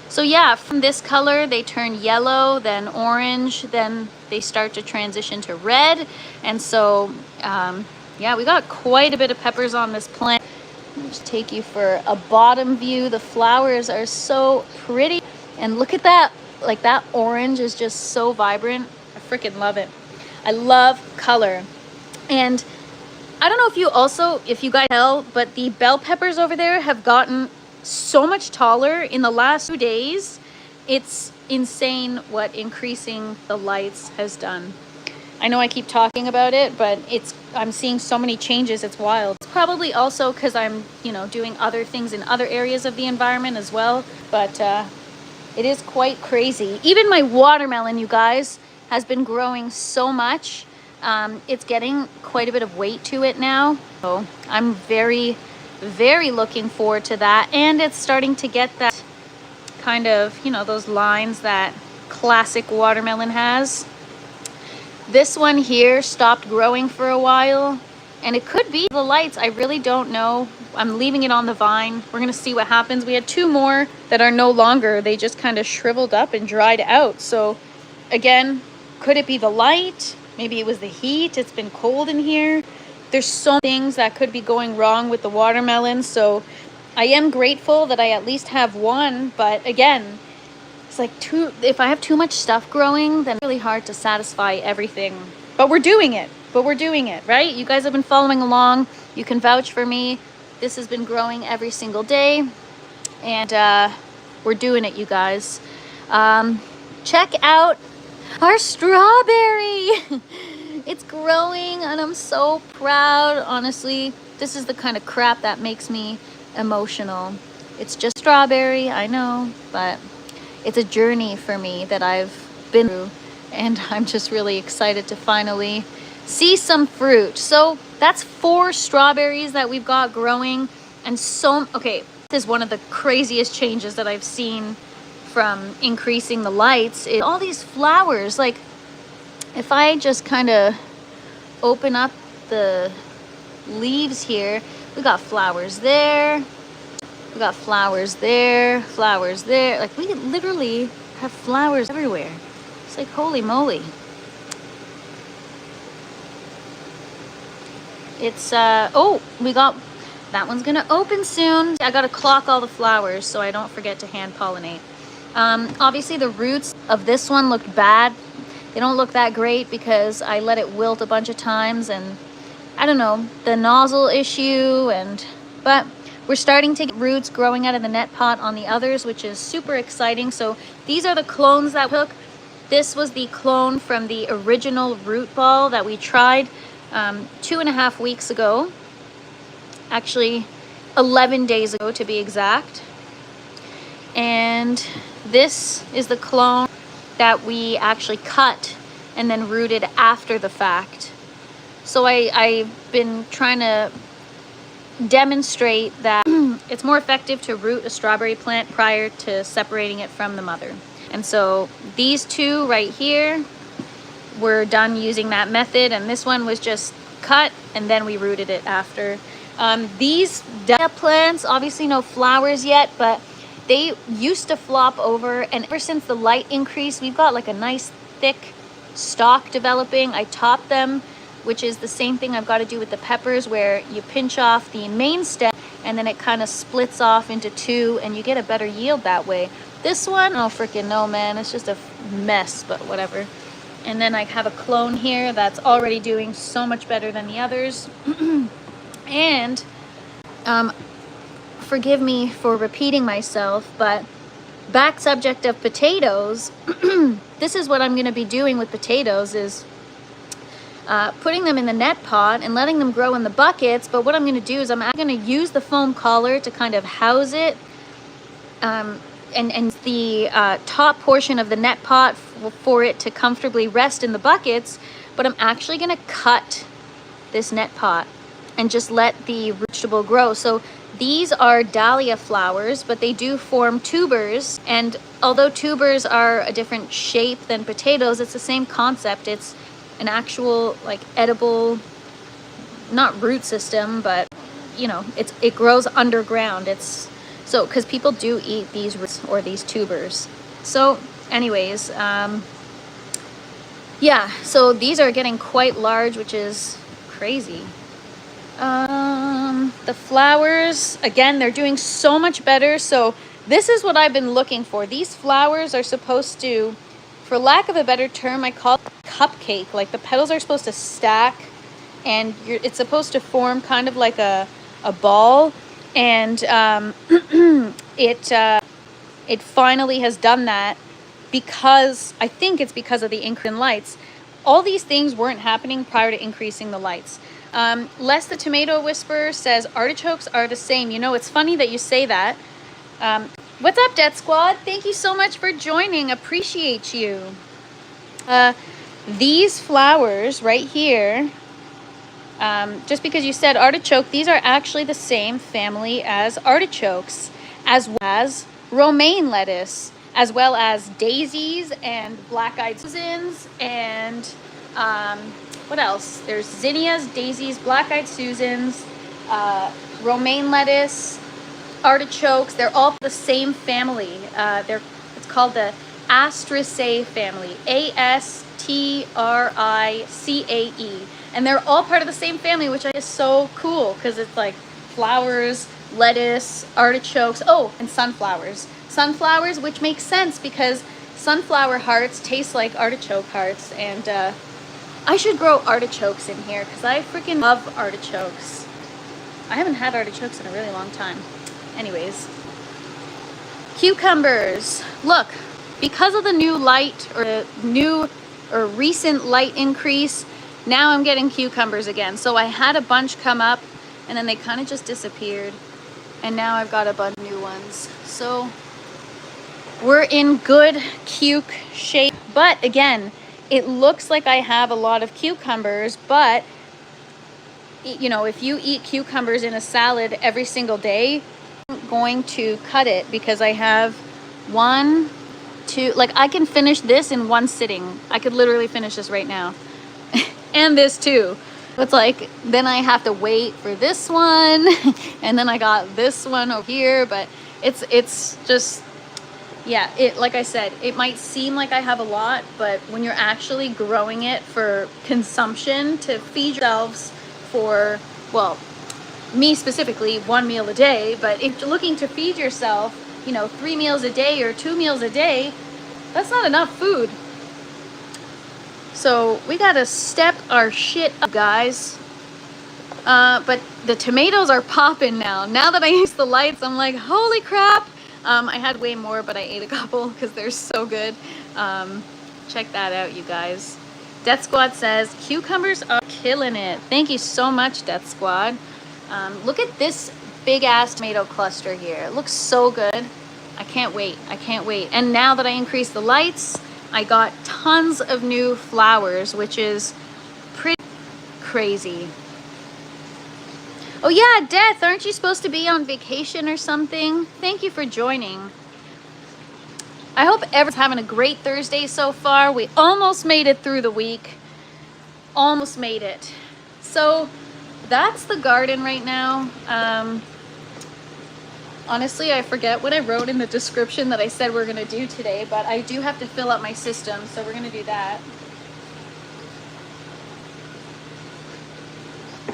So yeah, from this color, they turn yellow, then orange, then they start to transition to red. And so, yeah, we got quite a bit of peppers on this plant. I'll just take you for a bottom view. The flowers are so pretty. And look at that. Like that orange is just so vibrant. I freaking love it. I love color. And I don't know if you guys tell, but the bell peppers over there have gotten so much taller in the last 2 days. It's insane what increasing the lights has done. I know I keep talking about it, but I'm seeing so many changes. It's wild. It's probably also because I'm, doing other things in other areas of the environment as well. But it is quite crazy. Even my watermelon, you guys, has been growing so much. It's getting quite a bit of weight to it now. So I'm very, very looking forward to that. And it's starting to get that kind of, those lines that classic watermelon has. This one here stopped growing for a while, and it could be the lights. I really don't know. I'm leaving it on the vine. We're gonna see what happens. We had 2 more that are no longer. They just kind of shriveled up and dried out. So again, could it be the light? Maybe it was the heat. It's been cold in here. There's so many things that could be going wrong with the watermelon. So I am grateful that I at least have one. But again, it's like if I have too much stuff growing, then it's really hard to satisfy everything. But we're doing it. Right? You guys have been following along. You can vouch for me. This has been growing every single day. And we're doing it, you guys. Check out our strawberry. It's growing and I'm so proud. Honestly, this is the kind of crap that makes me emotional. It's just strawberry, I know, but it's a journey for me that I've been through, and I'm just really excited to finally see some fruit. So that's 4 strawberries that we've got growing. And okay, this is one of the craziest changes that I've seen from increasing the lights. All these flowers, like if I just kind of open up the leaves here, we got flowers there, we got flowers there, flowers there. Like we literally have flowers everywhere. It's like holy moly. It's oh, we got that one's gonna open soon. I gotta clock all the flowers so I don't forget to hand pollinate. Obviously the roots of this one looked bad. They don't look that great because I let it wilt a bunch of times, and I don't know, the nozzle issue, but we're starting to get roots growing out of the net pot on the others, which is super exciting. So these are the clones that we took. This was the clone from the original root ball that we tried 2.5 weeks ago. Actually, 11 days ago to be exact. And this is the clone that we actually cut and then rooted after the fact. So I've been trying to demonstrate that it's more effective to root a strawberry plant prior to separating it from the mother. And so these 2 right here, we're done using that method, and this one was just cut and then we rooted it after. These dahlia plants, obviously no flowers yet, but they used to flop over, and ever since the light increase, we've got like a nice thick stalk developing. I top them, which is the same thing I've got to do with the peppers, where you pinch off the main stem and then it kind of splits off into two and you get a better yield that way. This one, I don't freaking know, man. It's just a mess, but whatever. And then I have a clone here that's already doing so much better than the others. And forgive me for repeating myself, but back subject of potatoes, this is what I'm going to be doing with potatoes, is putting them in the net pot and letting them grow in the buckets. But what I'm going to do is I'm going to use the foam collar to kind of house it, and the top portion of the net pot for it to comfortably rest in the buckets. But I'm actually going to cut this net pot and just let the vegetable grow. So these are dahlia flowers, but they do form tubers. And although tubers are a different shape than potatoes, it's the same concept. It's an actual like edible, not root system, but you know, it grows underground. It's so, because people do eat these roots or these tubers. So anyways, yeah, so these are getting quite large, which is crazy. The flowers, again, they're doing so much better. So this is what I've been looking for. These flowers are supposed to, for lack of a better term, I call it cupcake. Like the petals are supposed to stack, and it's supposed to form kind of like a ball. And it finally has done that, because I think it's because of the increase in lights. All these things weren't happening prior to increasing the lights. Les the Tomato Whisperer says artichokes are the same. You know, it's funny that you say that. What's up, Death Squad? Thank you so much for joining. Appreciate you. These flowers right here, just because you said artichoke, these are actually the same family as artichokes, as well as romaine lettuce, as well as daisies and black-eyed Susans, and what else? There's zinnias, daisies, black-eyed Susans, romaine lettuce, artichokes. They're all the same family. It's called the Astraceae family, Astraceae, and they're all part of the same family, which is so cool, because it's like flowers, lettuce, artichokes, oh, and sunflowers. Sunflowers, which makes sense because sunflower hearts taste like artichoke hearts. And I should grow artichokes in here because I freaking love artichokes. I haven't had artichokes in a really long time. Anyways, cucumbers. Look, because of the new light, or the new or recent light increase, now I'm getting cucumbers again. So I had a bunch come up and then they kind of just disappeared, and now I've got a bunch of new ones. So we're in good cuke shape. But again, it looks like I have a lot of cucumbers, but you know, if you eat cucumbers in a salad every single day, I'm going to cut it, because I have 1, 2, like I can finish this in one sitting. I could literally finish this right now. And this too. It's like, then I have to wait for this one, and then I got this one over here. But it's just, yeah, it, like I said, it might seem like I have a lot, but when you're actually growing it for consumption to feed yourselves for, well, me specifically, 1 meal a day, but if you're looking to feed yourself, you know, 3 meals a day or 2 meals a day, that's not enough food. So we gotta step our shit up, guys. But the tomatoes are popping now. Now that I use the lights, I'm like, holy crap. I had way more, but I ate a couple because they're so good. Check that out, you guys. Death Squad says, cucumbers are killing it. Thank you so much, Death Squad. Look at this big ass tomato cluster here. It looks so good. I can't wait. I can't wait. And now that I increased the lights, I got tons of new flowers, which is pretty crazy. Oh yeah, Death, aren't you supposed to be on vacation or something? Thank you for joining. I hope everyone's having a great Thursday so far. We almost made it through the week. Almost made it. So that's the garden right now. Honestly, I forget what I wrote in the description that I said we're gonna do today, but I do have to fill up my system, so we're gonna do that.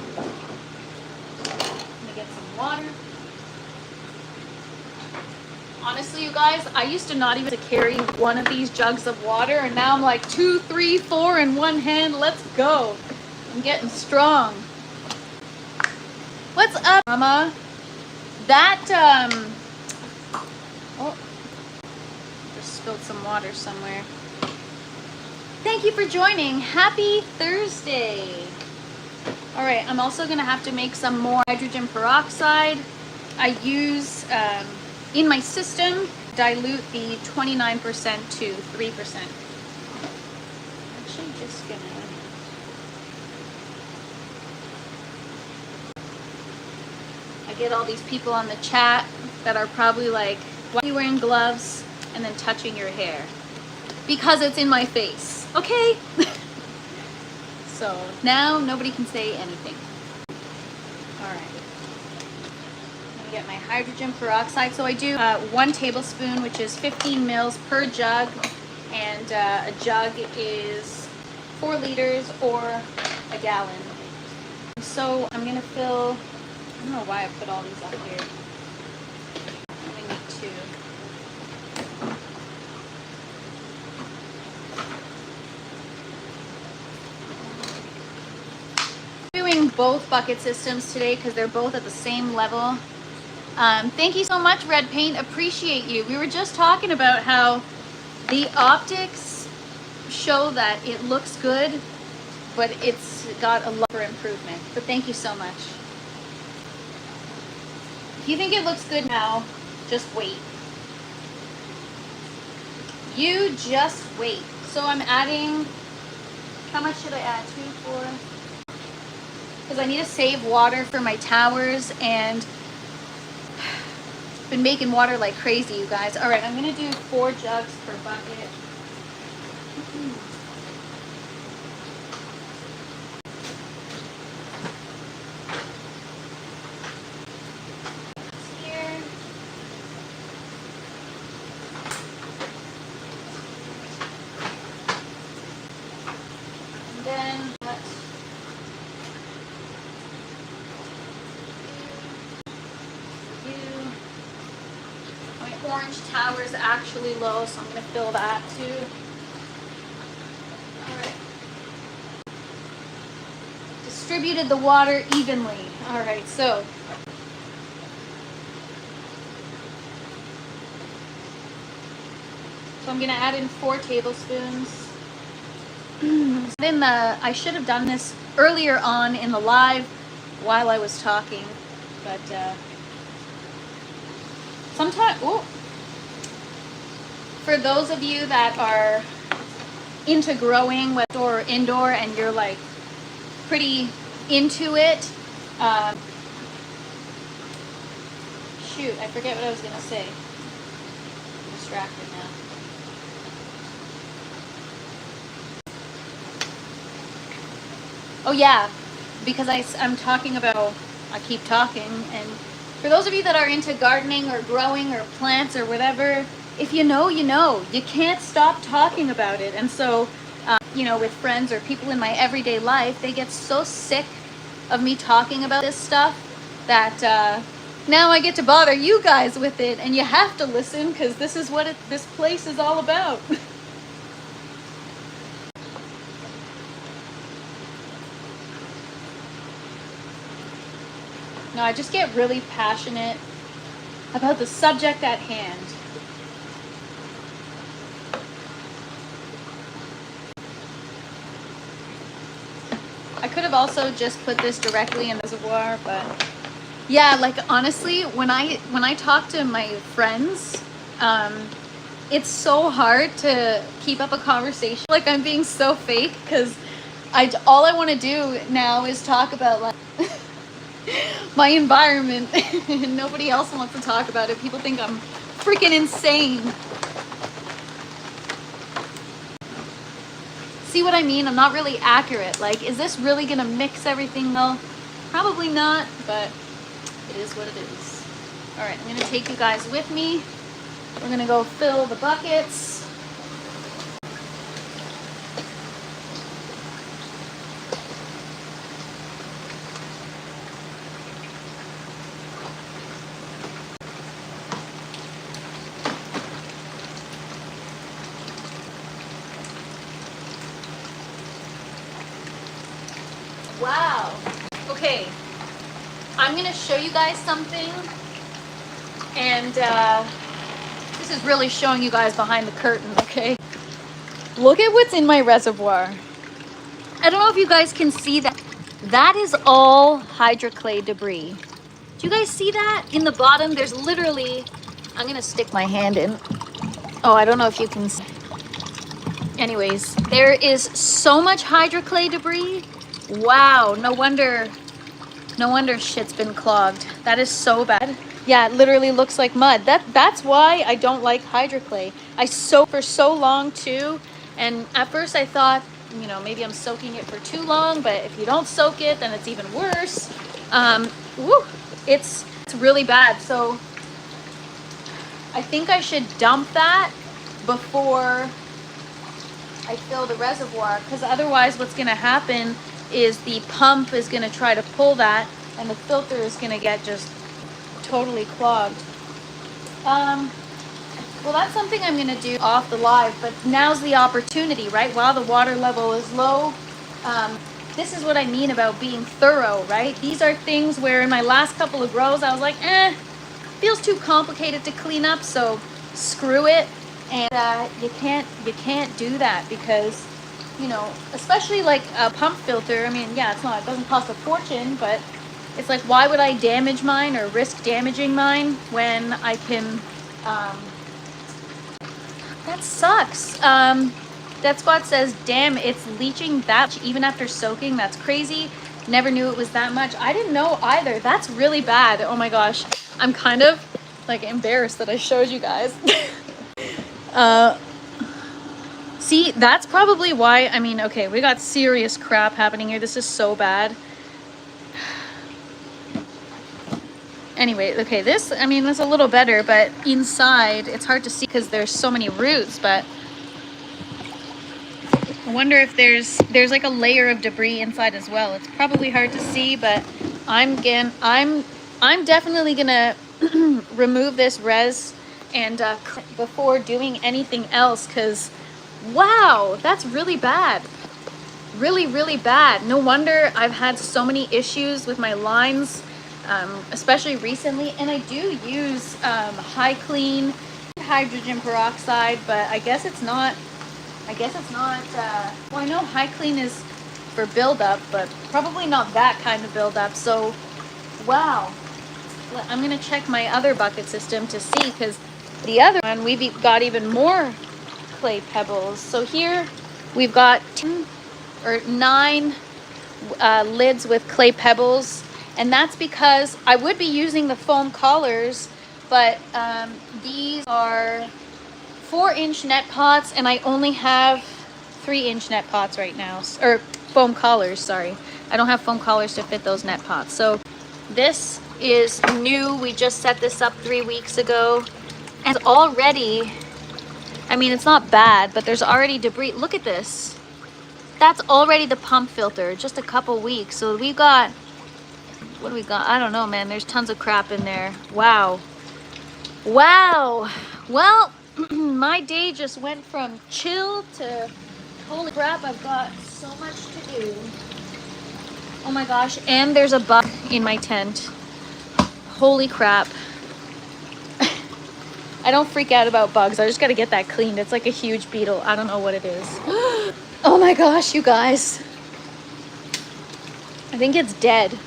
Let me get some water. Honestly, you guys, I used to not even carry one of these jugs of water, and now I'm like 2, 3, 4 in one hand. Let's go. I'm getting strong. What's up, Mama? That, oh, just spilled some water somewhere. Thank you for joining. Happy Thursday. All right, I'm also gonna have to make some more hydrogen peroxide. I use, in my system, dilute the 29% to 3%. Actually, just gonna... I get all these people on the chat that are probably like, why are you wearing gloves and then touching your hair? Because it's in my face, okay? So now nobody can say anything. All right. Get my hydrogen peroxide. So I do 1 tablespoon, which is 15 mils per jug, and a jug is 4 liters or a gallon. So I'm gonna fill, I don't know why I put all these up here. I only need 2. Doing both bucket systems today because they're both at the same level. Thank you so much, Red Paint. Appreciate you. We were just talking about how the optics show that it looks good, but it's got a lot for improvement. But thank you so much. If you think it looks good now, just wait. You just wait. So I'm adding, how much should I add? 2, 4? Because I need to save water for my towers, and been making water like crazy, you guys. All right, I'm gonna do 4 jugs per bucket. Here. And then orange tower is actually low, so I'm going to fill that too. All right. Distributed the water evenly. All right, so I'm going to add in 4 tablespoons. Then I should have done this earlier on in the live while I was talking, but sometimes, oh, for those of you that are into growing, whether or indoor, and you're like pretty into it, shoot, I forget what I was gonna say. I'm distracted now. Oh yeah, because I'm talking about, I keep talking, and for those of you that are into gardening or growing or plants or whatever, if you know, you know. You can't stop talking about it. And so, you know, with friends or people in my everyday life, they get so sick of me talking about this stuff that now I get to bother you guys with it, and you have to listen because this is what this place is all about. No, I just get really passionate about the subject at hand. I could have also just put this directly in the reservoir, but yeah, like honestly, when I talk to my friends, it's so hard to keep up a conversation. Like I'm being so fake because all I want to do now is talk about like my environment and nobody else wants to talk about it. People think I'm freaking insane. See what I mean? I'm not really accurate. Like, is this really gonna mix everything though? Probably not, but it is what it is. All right, I'm gonna take you guys with me. We're gonna go fill the buckets. Wow. Okay, I'm gonna show you guys something, and this is really showing you guys behind the curtain, okay? Look at what's in my reservoir. I don't know if you guys can see that. That is all hydroclay debris. Do you guys see that? In the bottom, there's literally, I'm gonna stick my hand in. Oh, I don't know if you can see. Anyways, there is so much hydroclay debris. Wow, no wonder shit's been clogged. That is so bad. Yeah, it literally looks like mud. That's why I don't like hydroclay. I soaked for so long too, and at first I thought, you know, maybe I'm soaking it for too long, but if you don't soak it, then it's even worse. It's really bad. So I think I should dump that before I fill the reservoir, because otherwise what's gonna happen is the pump is gonna try to pull that, and the filter is gonna get just totally clogged. Well, that's something I'm gonna do off the live, but now's the opportunity, right? While the water level is low, this is what I mean about being thorough, right? These are things where in my last couple of grows, I was like, feels too complicated to clean up, so screw it. And you can't do that, because, you know, especially like a pump filter. I mean, yeah, it doesn't cost a fortune, but it's like, why would I damage mine or risk damaging mine when I can, that sucks. That Squad says, damn, it's leaching that much even after soaking. That's crazy. Never knew it was that much. I didn't know either. That's really bad. Oh my gosh. I'm kind of like embarrassed that I showed you guys. See, that's probably why. I mean, okay, we got serious crap happening here. This is so bad. Anyway, okay, this, I mean, that's a little better, but inside it's hard to see because there's so many roots. But I wonder if there's like a layer of debris inside as well. It's probably hard to see, but I'm definitely gonna remove this res and before doing anything else, because wow, that's really bad. Really bad. No wonder I've had so many issues with my lines, especially recently. And I do use high clean hydrogen peroxide, but I guess it's not well, I know high clean is for buildup, but probably not that kind of buildup. So wow, I'm gonna check my other bucket system to see, because the other one we've got even more clay pebbles. So here we've got 10 or 9 lids with clay pebbles, and that's because I would be using the foam collars, but these are 4-inch net pots, and I only have 3-inch net pots right now, or foam collars, sorry. I don't have foam collars to fit those net pots. So this is new. We just set this up 3 weeks ago, and already, I mean, it's not bad, but there's already debris. Look at this. That's already the pump filter, just a couple weeks. So we got, what do we got? I don't know, man. There's tons of crap in there. Wow. Well, my day just went from chill to holy crap, I've got so much to do. Oh my gosh, and there's a bug in my tent. Holy crap. I don't freak out about bugs. I just gotta get that cleaned. It's like a huge beetle. I don't know what it is. Oh my gosh, you guys. I think it's dead.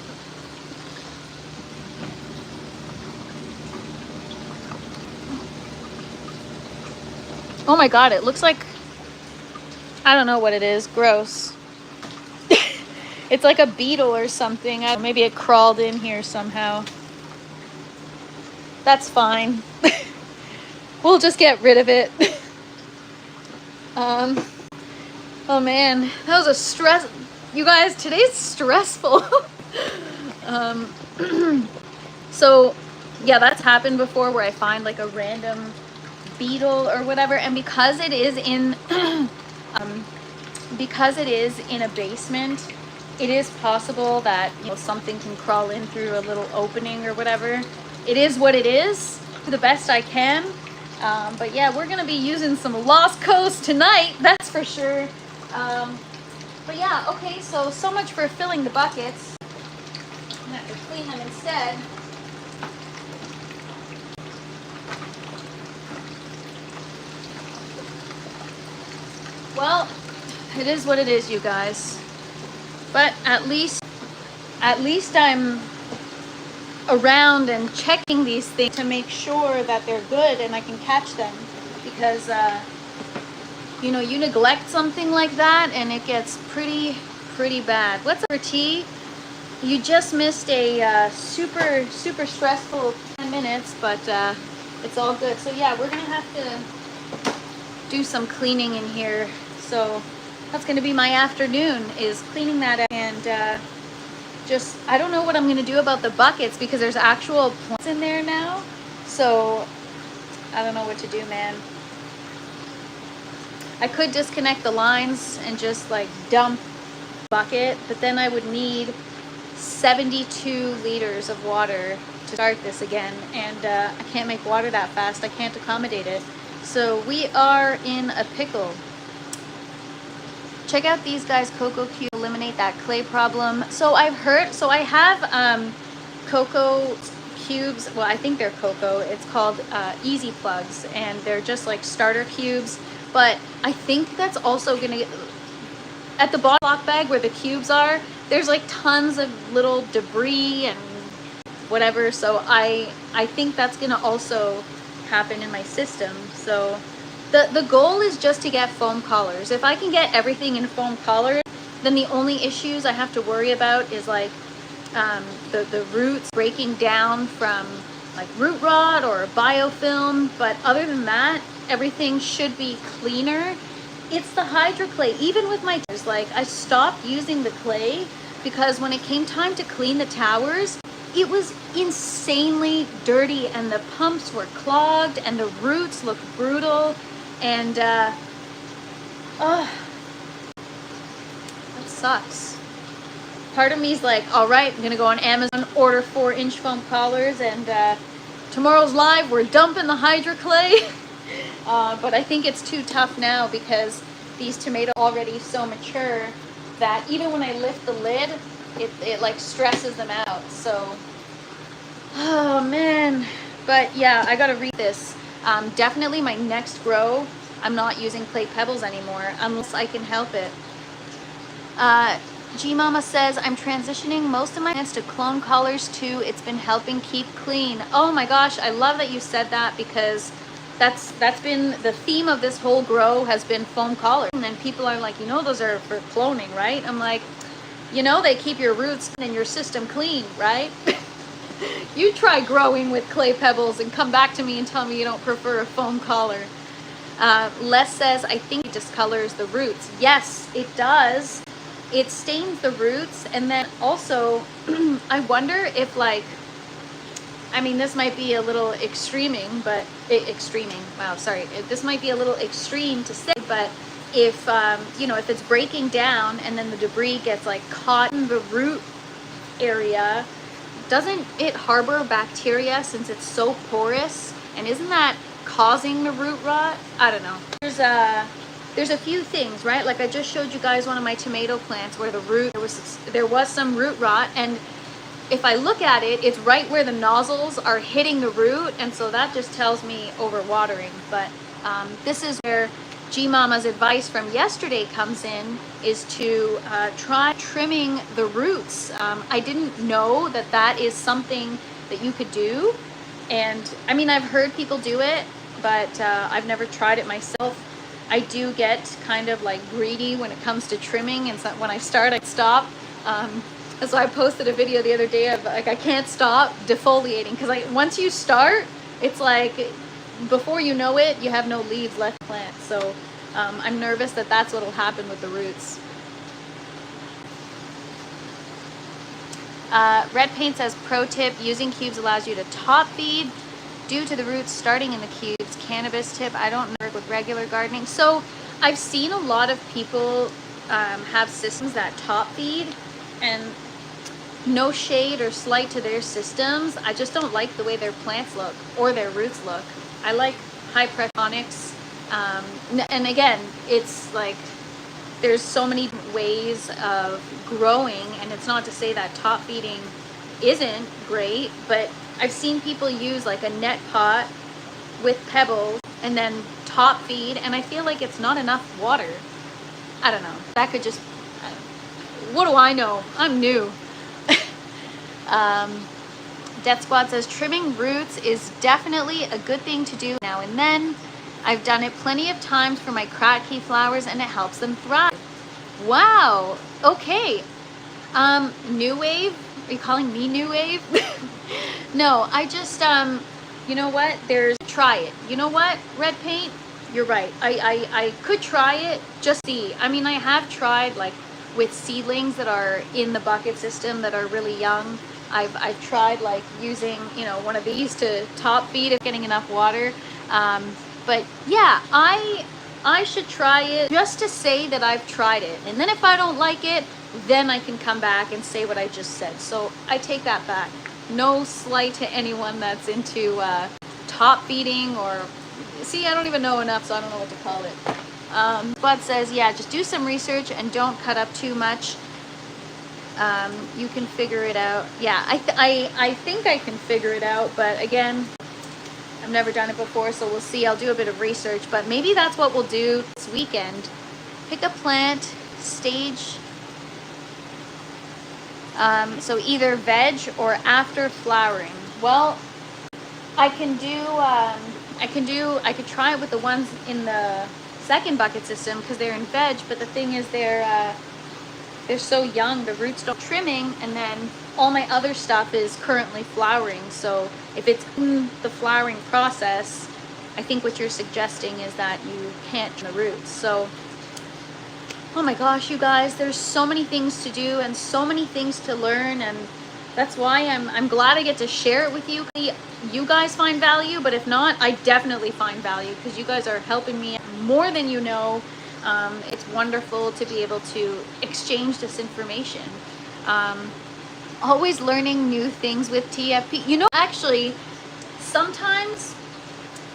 Oh my god, it looks like, I don't know what it is. Gross. It's like a beetle or something. Maybe it crawled in here somehow. That's fine. We'll just get rid of it. Oh man, that was a stress. You guys, today's stressful. So yeah, that's happened before where I find like a random beetle or whatever, and because it is in because it is in a basement, it is possible that, you know, something can crawl in through a little opening or whatever. It is what it is, the best I can. But yeah, we're gonna be using some Lost Coast tonight, that's for sure. But yeah, okay, so much for filling the buckets. I'm gonna have to clean them instead. Well, it is what it is, you guys. But at least I'm around and checking these things to make sure that they're good and I can catch them, because you know, you neglect something like that and it gets pretty bad. What's up for tea? You just missed a super stressful 10 minutes, but it's all good. So yeah, we're gonna have to do some cleaning in here. So that's gonna be my afternoon, is cleaning that up, and just, I don't know what I'm gonna do about the buckets because there's actual plants in there now. So I don't know what to do, man. I could disconnect the lines and just like dump the bucket, but then I would need 72 liters of water to start this again, and I can't make water that fast. I can't accommodate it. So we are in a pickle. Check out these guys, cocoa cube, eliminate that clay problem. So I've heard, so I have cocoa cubes. Well, I think they're cocoa. It's called Easy Plugs, and they're just like starter cubes. But I think that's also gonna get, at the bottom block bag where the cubes are, there's like tons of little debris and whatever. So I think that's gonna also happen in my system. So the goal is just to get foam collars. If I can get everything in foam collars, then the only issues I have to worry about is like the roots breaking down from like root rot or biofilm. But other than that, everything should be cleaner. It's the hydroclay. Even with my, like, I stopped using the clay because when it came time to clean the towers, it was insanely dirty and the pumps were clogged and the roots looked brutal, and that sucks. Part of me is like, all right, I'm gonna go on Amazon, order 4-inch foam collars, and tomorrow's live, we're dumping the hydroclay. But I think it's too tough now because these tomatoes are already so mature that even when I lift the lid, it like stresses them out. So, oh man. But yeah, I gotta read this. Definitely my next grow, I'm not using clay pebbles anymore unless I can help it. G Mama says, I'm transitioning most of my plants to clone collars too. It's been helping keep clean. Oh my gosh, I love that you said that, because that's been the theme of this whole grow, has been foam collars. And then people are like, you know, those are for cloning, right? I'm like, you know, they keep your roots and your system clean, right? You try growing with clay pebbles and come back to me and tell me you don't prefer a foam collar. Les says, I think it discolors the roots. Yes, it does. It stains the roots. And then also, I wonder if, like, I mean, this might be a little extreming, but wow, sorry. This might be a little extreme to say, but if, you know, if it's breaking down and then the debris gets like caught in the root area, doesn't it harbor bacteria since it's so porous? And isn't that causing the root rot? I don't know. There's a few things, right? Like I just showed you guys one of my tomato plants where the root, there was some root rot, and if I look at it, it's right where the nozzles are hitting the root, and so that just tells me overwatering. But this is where G Mama's advice from yesterday comes in, is to try trimming the roots. I didn't know that that is something that you could do, and I mean, I've heard people do it, but I've never tried it myself. I do get kind of like greedy when it comes to trimming, and so when I start, I stop. So I posted a video the other day of like, I can't stop defoliating, because like once you start, it's like before you know it, you have no leaves left in the plant. So I'm nervous that that's what will happen with the roots. Red Paint says, pro tip, using cubes allows you to top feed due to the roots starting in the cubes. Cannabis tip, I don't work with regular gardening. So I've seen a lot of people have systems that top feed, and no shade or slight to their systems. I just don't like the way their plants look or their roots look. I like high pressonics. And again, it's like there's so many ways of growing, and it's not to say that top feeding isn't great, but I've seen people use like a net pot with pebbles and then top feed, and I feel like it's not enough water. I don't know. That could just, what do I know? I'm new. Death Squad says, trimming roots is definitely a good thing to do now and then. I've done it plenty of times for my kratky flowers and it helps them thrive. Wow. Okay. New wave? Are you calling me new wave? No, I just, you know what? Try it. You know what? Red Paint, you're right. I could try it, just see. I mean, I have tried like with seedlings that are in the bucket system that are really young. I've tried like using, you know, one of these to top feed if getting enough water. But yeah, I should try it just to say that I've tried it. And then if I don't like it, then I can come back and say what I just said. So I take that back. No slight to anyone that's into top feeding or, see, I don't even know enough, so I don't know what to call it. Bud says, yeah, just do some research and don't cut up too much. You can figure it out. Yeah, I think I can figure it out, but again, I've never done it before, so we'll see. I'll do a bit of research, but maybe that's what we'll do this weekend. Pick a plant, stage, so either veg or after flowering. Well, I could try it with the ones in the second bucket system because they're in veg, but the thing is they're so young, the roots don't trimming, and then all my other stuff is currently flowering. So if it's in the flowering process, I think what you're suggesting is that you can't trim the roots. So, oh my gosh, you guys, there's so many things to do and so many things to learn, and that's why I'm glad I get to share it with you. You guys find value, but if not, I definitely find value because you guys are helping me more than you know. It's wonderful to be able to exchange this information. Always learning new things with TFP. You know, actually, sometimes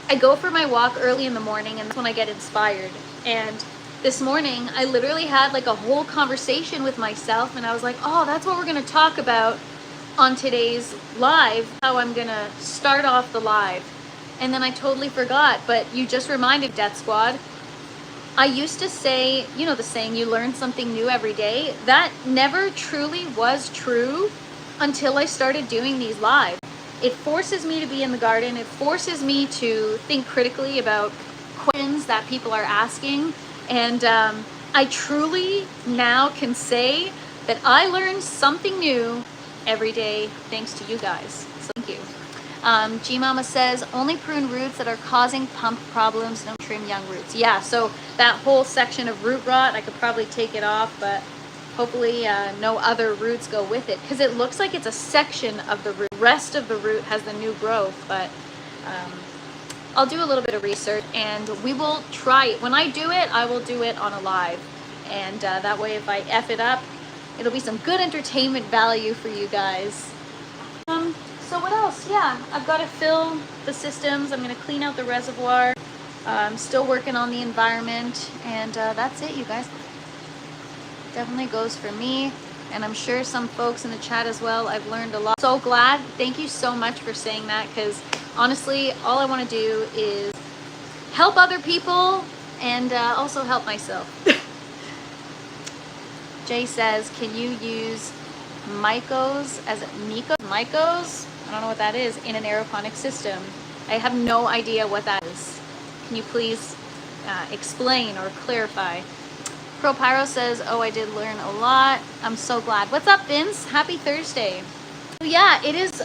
I go for my walk early in the morning, and that's when I get inspired. And this morning, I literally had like a whole conversation with myself, and I was like, oh, that's what we're going to talk about on today's live, how I'm going to start off the live. And then I totally forgot, but you just reminded, Death Squad. I used to say, you know, the saying, you learn something new every day. That never truly was true until I started doing these live. It forces me to be in the garden. It forces me to think critically about questions that people are asking. And I truly now can say that I learn something new every day thanks to you guys. So thank you. G-Mama says, only prune roots that are causing pump problems, don't trim young roots. Yeah, so that whole section of root rot, I could probably take it off, but hopefully no other roots go with it, because it looks like it's a section of the root. The rest of the root has the new growth, but I'll do a little bit of research, and we will try it. When I do it, I will do it on a live, and that way if I F it up, it'll be some good entertainment value for you guys. So what else? Yeah, I've got to fill the systems. I'm going to clean out the reservoir. I'm still working on the environment, and that's it, you guys. Definitely goes for me, and I'm sure some folks in the chat as well. I've learned a lot. So glad. Thank you so much for saying that, because honestly, all I want to do is help other people and also help myself. Jay says, can you use mycos as mycos? I don't know what that is in an aeroponic system. I have no idea what that is. Can you please explain or clarify? Pro Pyro says, oh, I did learn a lot. I'm so glad. What's up, Vince? Happy Thursday. So yeah, it is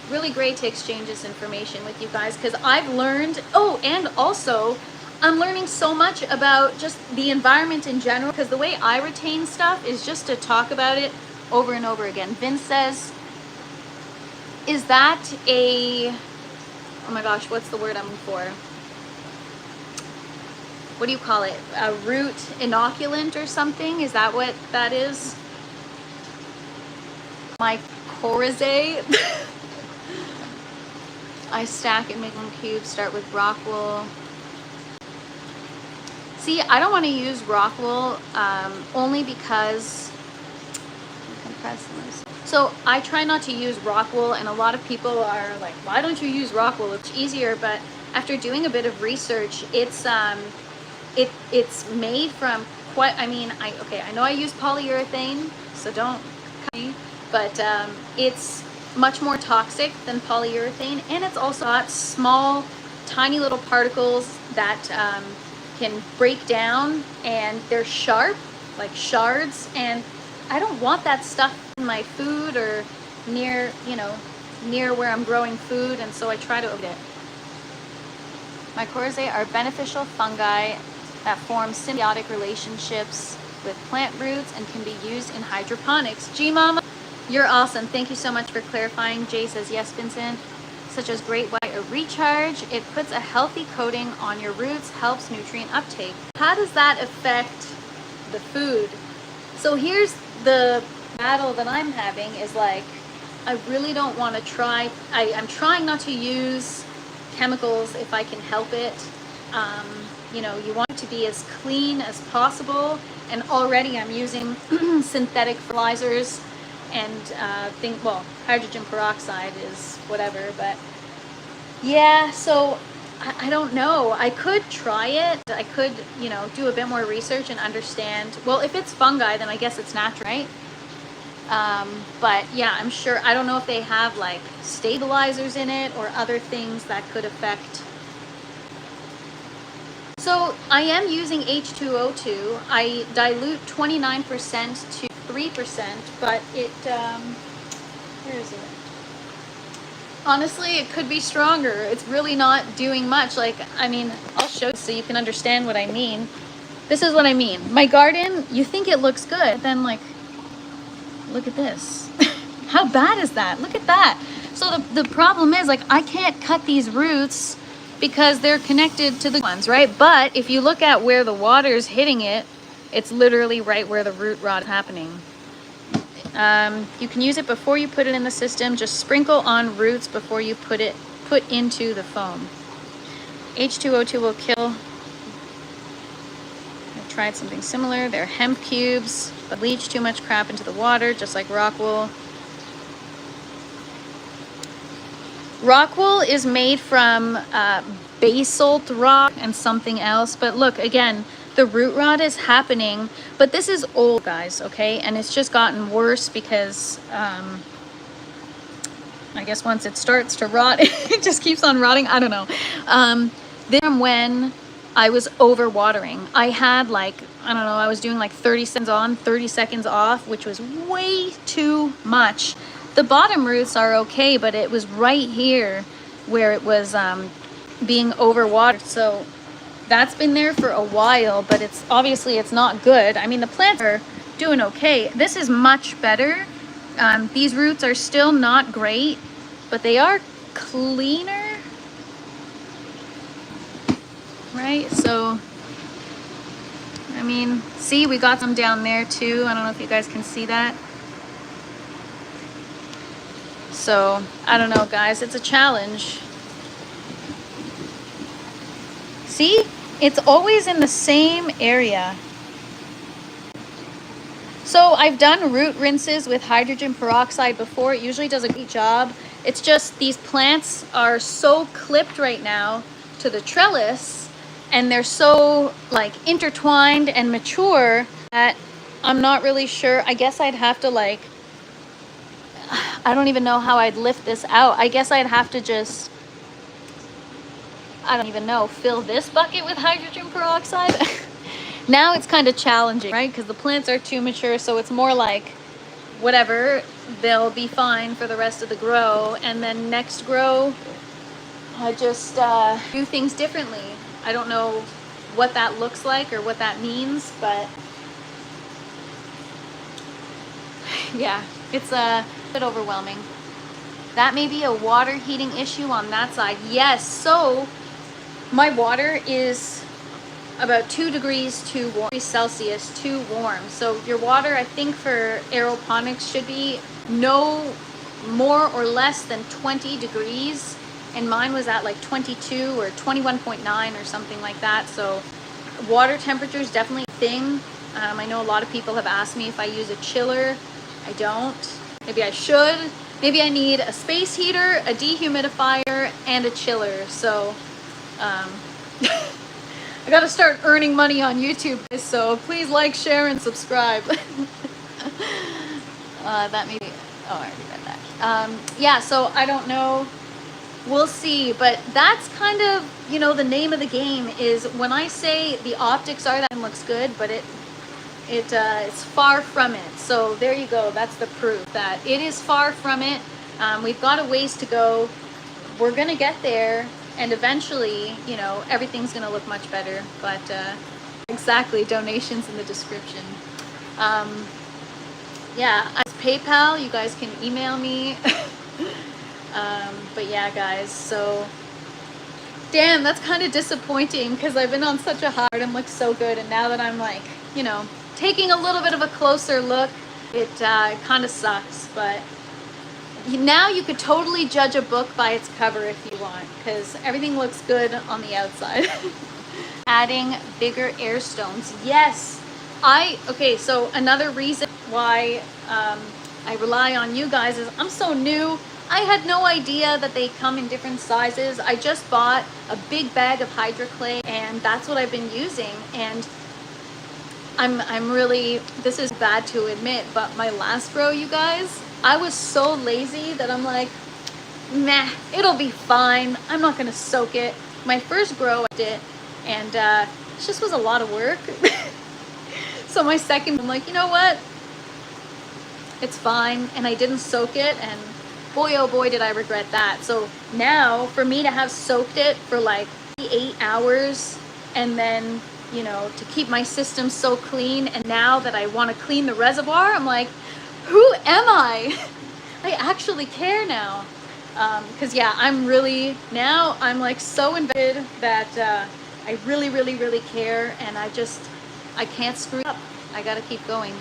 really great to exchange this information with you guys, because I've learned, oh, and also I'm learning so much about just the environment in general, because the way I retain stuff is just to talk about it over and over again. Vince says, is that a, oh my gosh, what's the word I'm looking for? What do you call it? A root inoculant or something? Is that what that is? My mycorrhizae. I stack and make them cubes. Start with rock wool. See, I don't want to use rock wool only because so I try not to use rock wool, and a lot of people are like, why don't you use rock wool? It's easier. But after doing a bit of research, it's made from quite, I mean, I know I use polyurethane, so don't cut me, but it's much more toxic than polyurethane, and it's also got small, tiny little particles that can break down, and they're sharp, like shards, and I don't want that stuff in my food or near, you know, near where I'm growing food, and so I try to avoid it. Mycorrhizae are beneficial fungi that form symbiotic relationships with plant roots and can be used in hydroponics. G Mama, you're awesome. Thank you so much for clarifying. Jay says, yes, Vincent. Such as great white or recharge. It puts a healthy coating on your roots, helps nutrient uptake. How does that affect the food? So here's the battle that I'm having is like, I really don't want to try. I'm trying not to use chemicals if I can help it. You know, you want it to be as clean as possible, and already I'm using synthetic fertilizers and well, hydrogen peroxide is whatever, but yeah, so I don't know. I could try it. I could, you know, do a bit more research and understand. Well, if it's fungi, then I guess it's natural, right? But yeah, I'm sure, I don't know if they have like stabilizers in it or other things that could affect. So I am using H2O2. I dilute 29% to 3%, but it, where is it? Honestly, it could be stronger. It's really not doing much. Like, I mean, I'll show you so you can understand what I mean. This is what I mean. My garden, you think it looks good, then like, look at this. How bad is that? Look at that. So the problem is, like, I can't cut these roots because they're connected to the ones, right? But if you look at where the water's hitting it, it's literally right where the root rot is happening. You can use it before you put it in the system. Just sprinkle on roots before you put into the foam. H2O2 will kill. I tried something similar. They're hemp cubes, but leach too much crap into the water, just like rock wool. Rock wool is made from basalt rock and something else, but look, again, the root rot is happening, but this is old, guys, okay? And it's just gotten worse because I guess once it starts to rot, it just keeps on rotting. I don't know. Then when I was over watering, I had like, I don't know, I was doing like 30 seconds on, 30 seconds off, which was way too much. The bottom roots are okay, but it was right here where it was being overwatered. So that's been there for a while, but it's obviously it's not good. I mean, the plants are doing okay. This is much better. These roots are still not great, but they are cleaner, right? So, I mean, see, we got some down there too. I don't know if you guys can see that. So, I don't know, guys. It's a challenge. See? It's always in the same area. So I've done root rinses with hydrogen peroxide before. It usually does a great job. It's just these plants are so clipped right now to the trellis, and they're so like intertwined and mature that I'm not really sure. I guess I'd have to like, I don't even know how I'd lift this out. I guess I'd have to just, I don't even know, fill this bucket with hydrogen peroxide. Now it's kind of challenging, right? Because the plants are too mature, so it's more like, whatever, they'll be fine for the rest of the grow. And then next grow, I just do things differently. I don't know what that looks like or what that means, but Yeah, it's a bit overwhelming. That may be a water heating issue on that side. Yes, so my water is about 2 degrees too warm, Celsius too warm. So your water, I think for aeroponics should be no more or less than 20 degrees. And mine was at like 22 or 21.9 or something like that. So water temperature is definitely a thing. I know a lot of people have asked me if I use a chiller. I don't. Maybe I should. Maybe I need a space heater, a dehumidifier, and a chiller. So I gotta start earning money on YouTube, so please like, share, and subscribe. That may be, oh, I already read that. Yeah, so I don't know. We'll see, but that's kind of, you know, the name of the game is when I say the optics are that it looks good, but it's far from it. So there you go. That's the proof that it is far from it. We've got a ways to go. We're gonna get there. And eventually, you know, everything's going to look much better. But exactly, donations in the description. Yeah, as PayPal, you guys can email me. But yeah, guys, so damn, that's kind of disappointing because I've been on such a high and looks so good. And now that I'm like, you know, taking a little bit of a closer look, it kind of sucks. But now you could totally judge a book by its cover if you want, because everything looks good on the outside. Adding bigger air stones. Yes. Okay, so another reason why I rely on you guys is I'm so new. I had no idea that they come in different sizes. I just bought a big bag of Hydro Clay, and that's what I've been using. And I'm really, this is bad to admit, but my last grow, you guys, I was so lazy that I'm like, meh, it'll be fine. I'm not gonna soak it. My first grow I did, and it just was a lot of work. So my second, I'm like, you know what? It's fine. And I didn't soak it, and boy, oh boy, did I regret that. So now for me to have soaked it for like 8 hours and then, you know, to keep my system so clean, and now that I want to clean the reservoir, I'm like, who am I? I actually care now. Because yeah, I'm like so invested that I really, really, really care, and I can't screw up. I gotta keep going.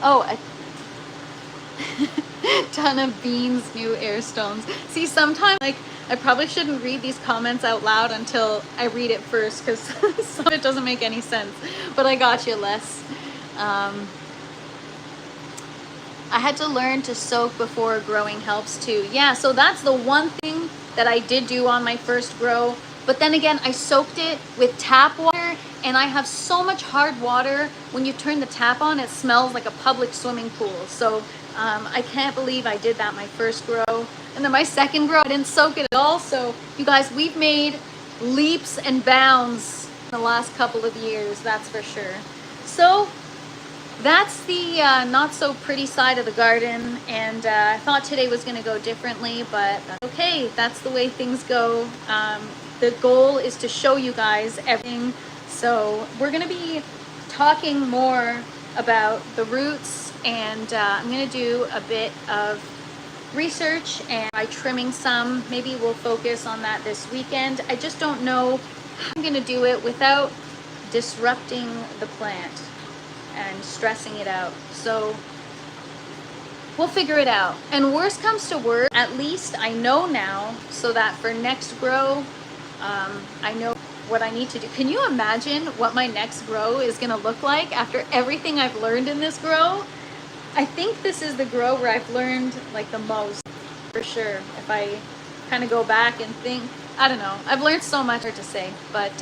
Oh, a ton of beans, new air stones. See, sometimes like I probably shouldn't read these comments out loud until I read it first, because some of it doesn't make any sense. But I got you, Les. I had to learn to soak before growing helps too. Yeah, so that's the one thing that I did do on my first grow. But then again, I soaked it with tap water, and I have so much hard water. When you turn the tap on, it smells like a public swimming pool. So I can't believe I did that my first grow. And then my second grow, I didn't soak it at all. So you guys, we've made leaps and bounds in the last couple of years, that's for sure. So that's the not so pretty side of the garden, and I thought today was going to go differently, but that's okay. That's the way things go. The goal is to show you guys everything. So we're going to be talking more about the roots, and I'm going to do a bit of research and by trimming some. Maybe we'll focus on that this weekend. I just don't know how I'm going to do it without disrupting the plant and stressing it out. So we'll figure it out. And worst comes to worst, at least I know now, so that for next grow, I know what I need to do. Can you imagine what my next grow is gonna look like after everything I've learned in this grow? I think this is the grow where I've learned like the most, for sure. If I kind of go back and think, I don't know. I've learned so much to say, but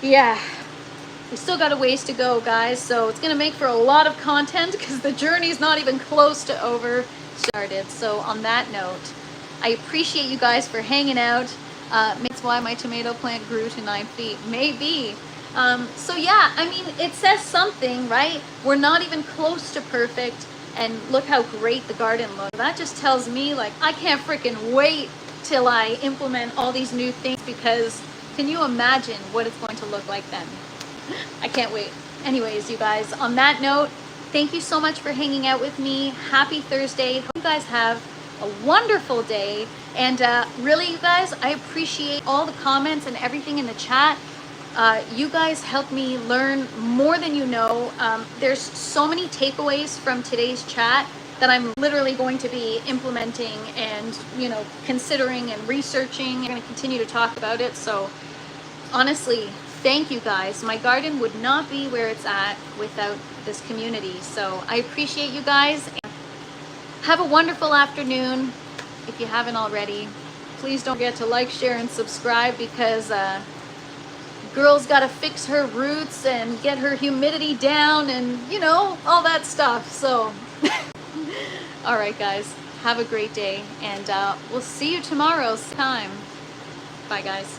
yeah. We still got a ways to go, guys, so it's going to make for a lot of content because the journey's not even close to over started. So on that note, I appreciate you guys for hanging out. That's why my tomato plant grew to 9 feet. Maybe. So yeah, I mean, it says something, right? We're not even close to perfect, and look how great the garden looks. That just tells me, like, I can't freaking wait till I implement all these new things, because can you imagine what it's going to look like then? I can't wait. Anyways, you guys, on that note, thank you so much for hanging out with me. Happy Thursday. Hope you guys have a wonderful day. And really, you guys, I appreciate all the comments and everything in the chat. You guys help me learn more than you know. There's so many takeaways from today's chat that I'm literally going to be implementing and, you know, considering and researching. I'm going to continue to talk about it. So honestly, thank you guys. My garden would not be where it's at without this community. So I appreciate you guys. Have a wonderful afternoon. If you haven't already, please don't forget to like, share, and subscribe, because girl's got to fix her roots and get her humidity down and, you know, all that stuff. So, all right, guys, have a great day, and we'll see you tomorrow time. Bye, guys.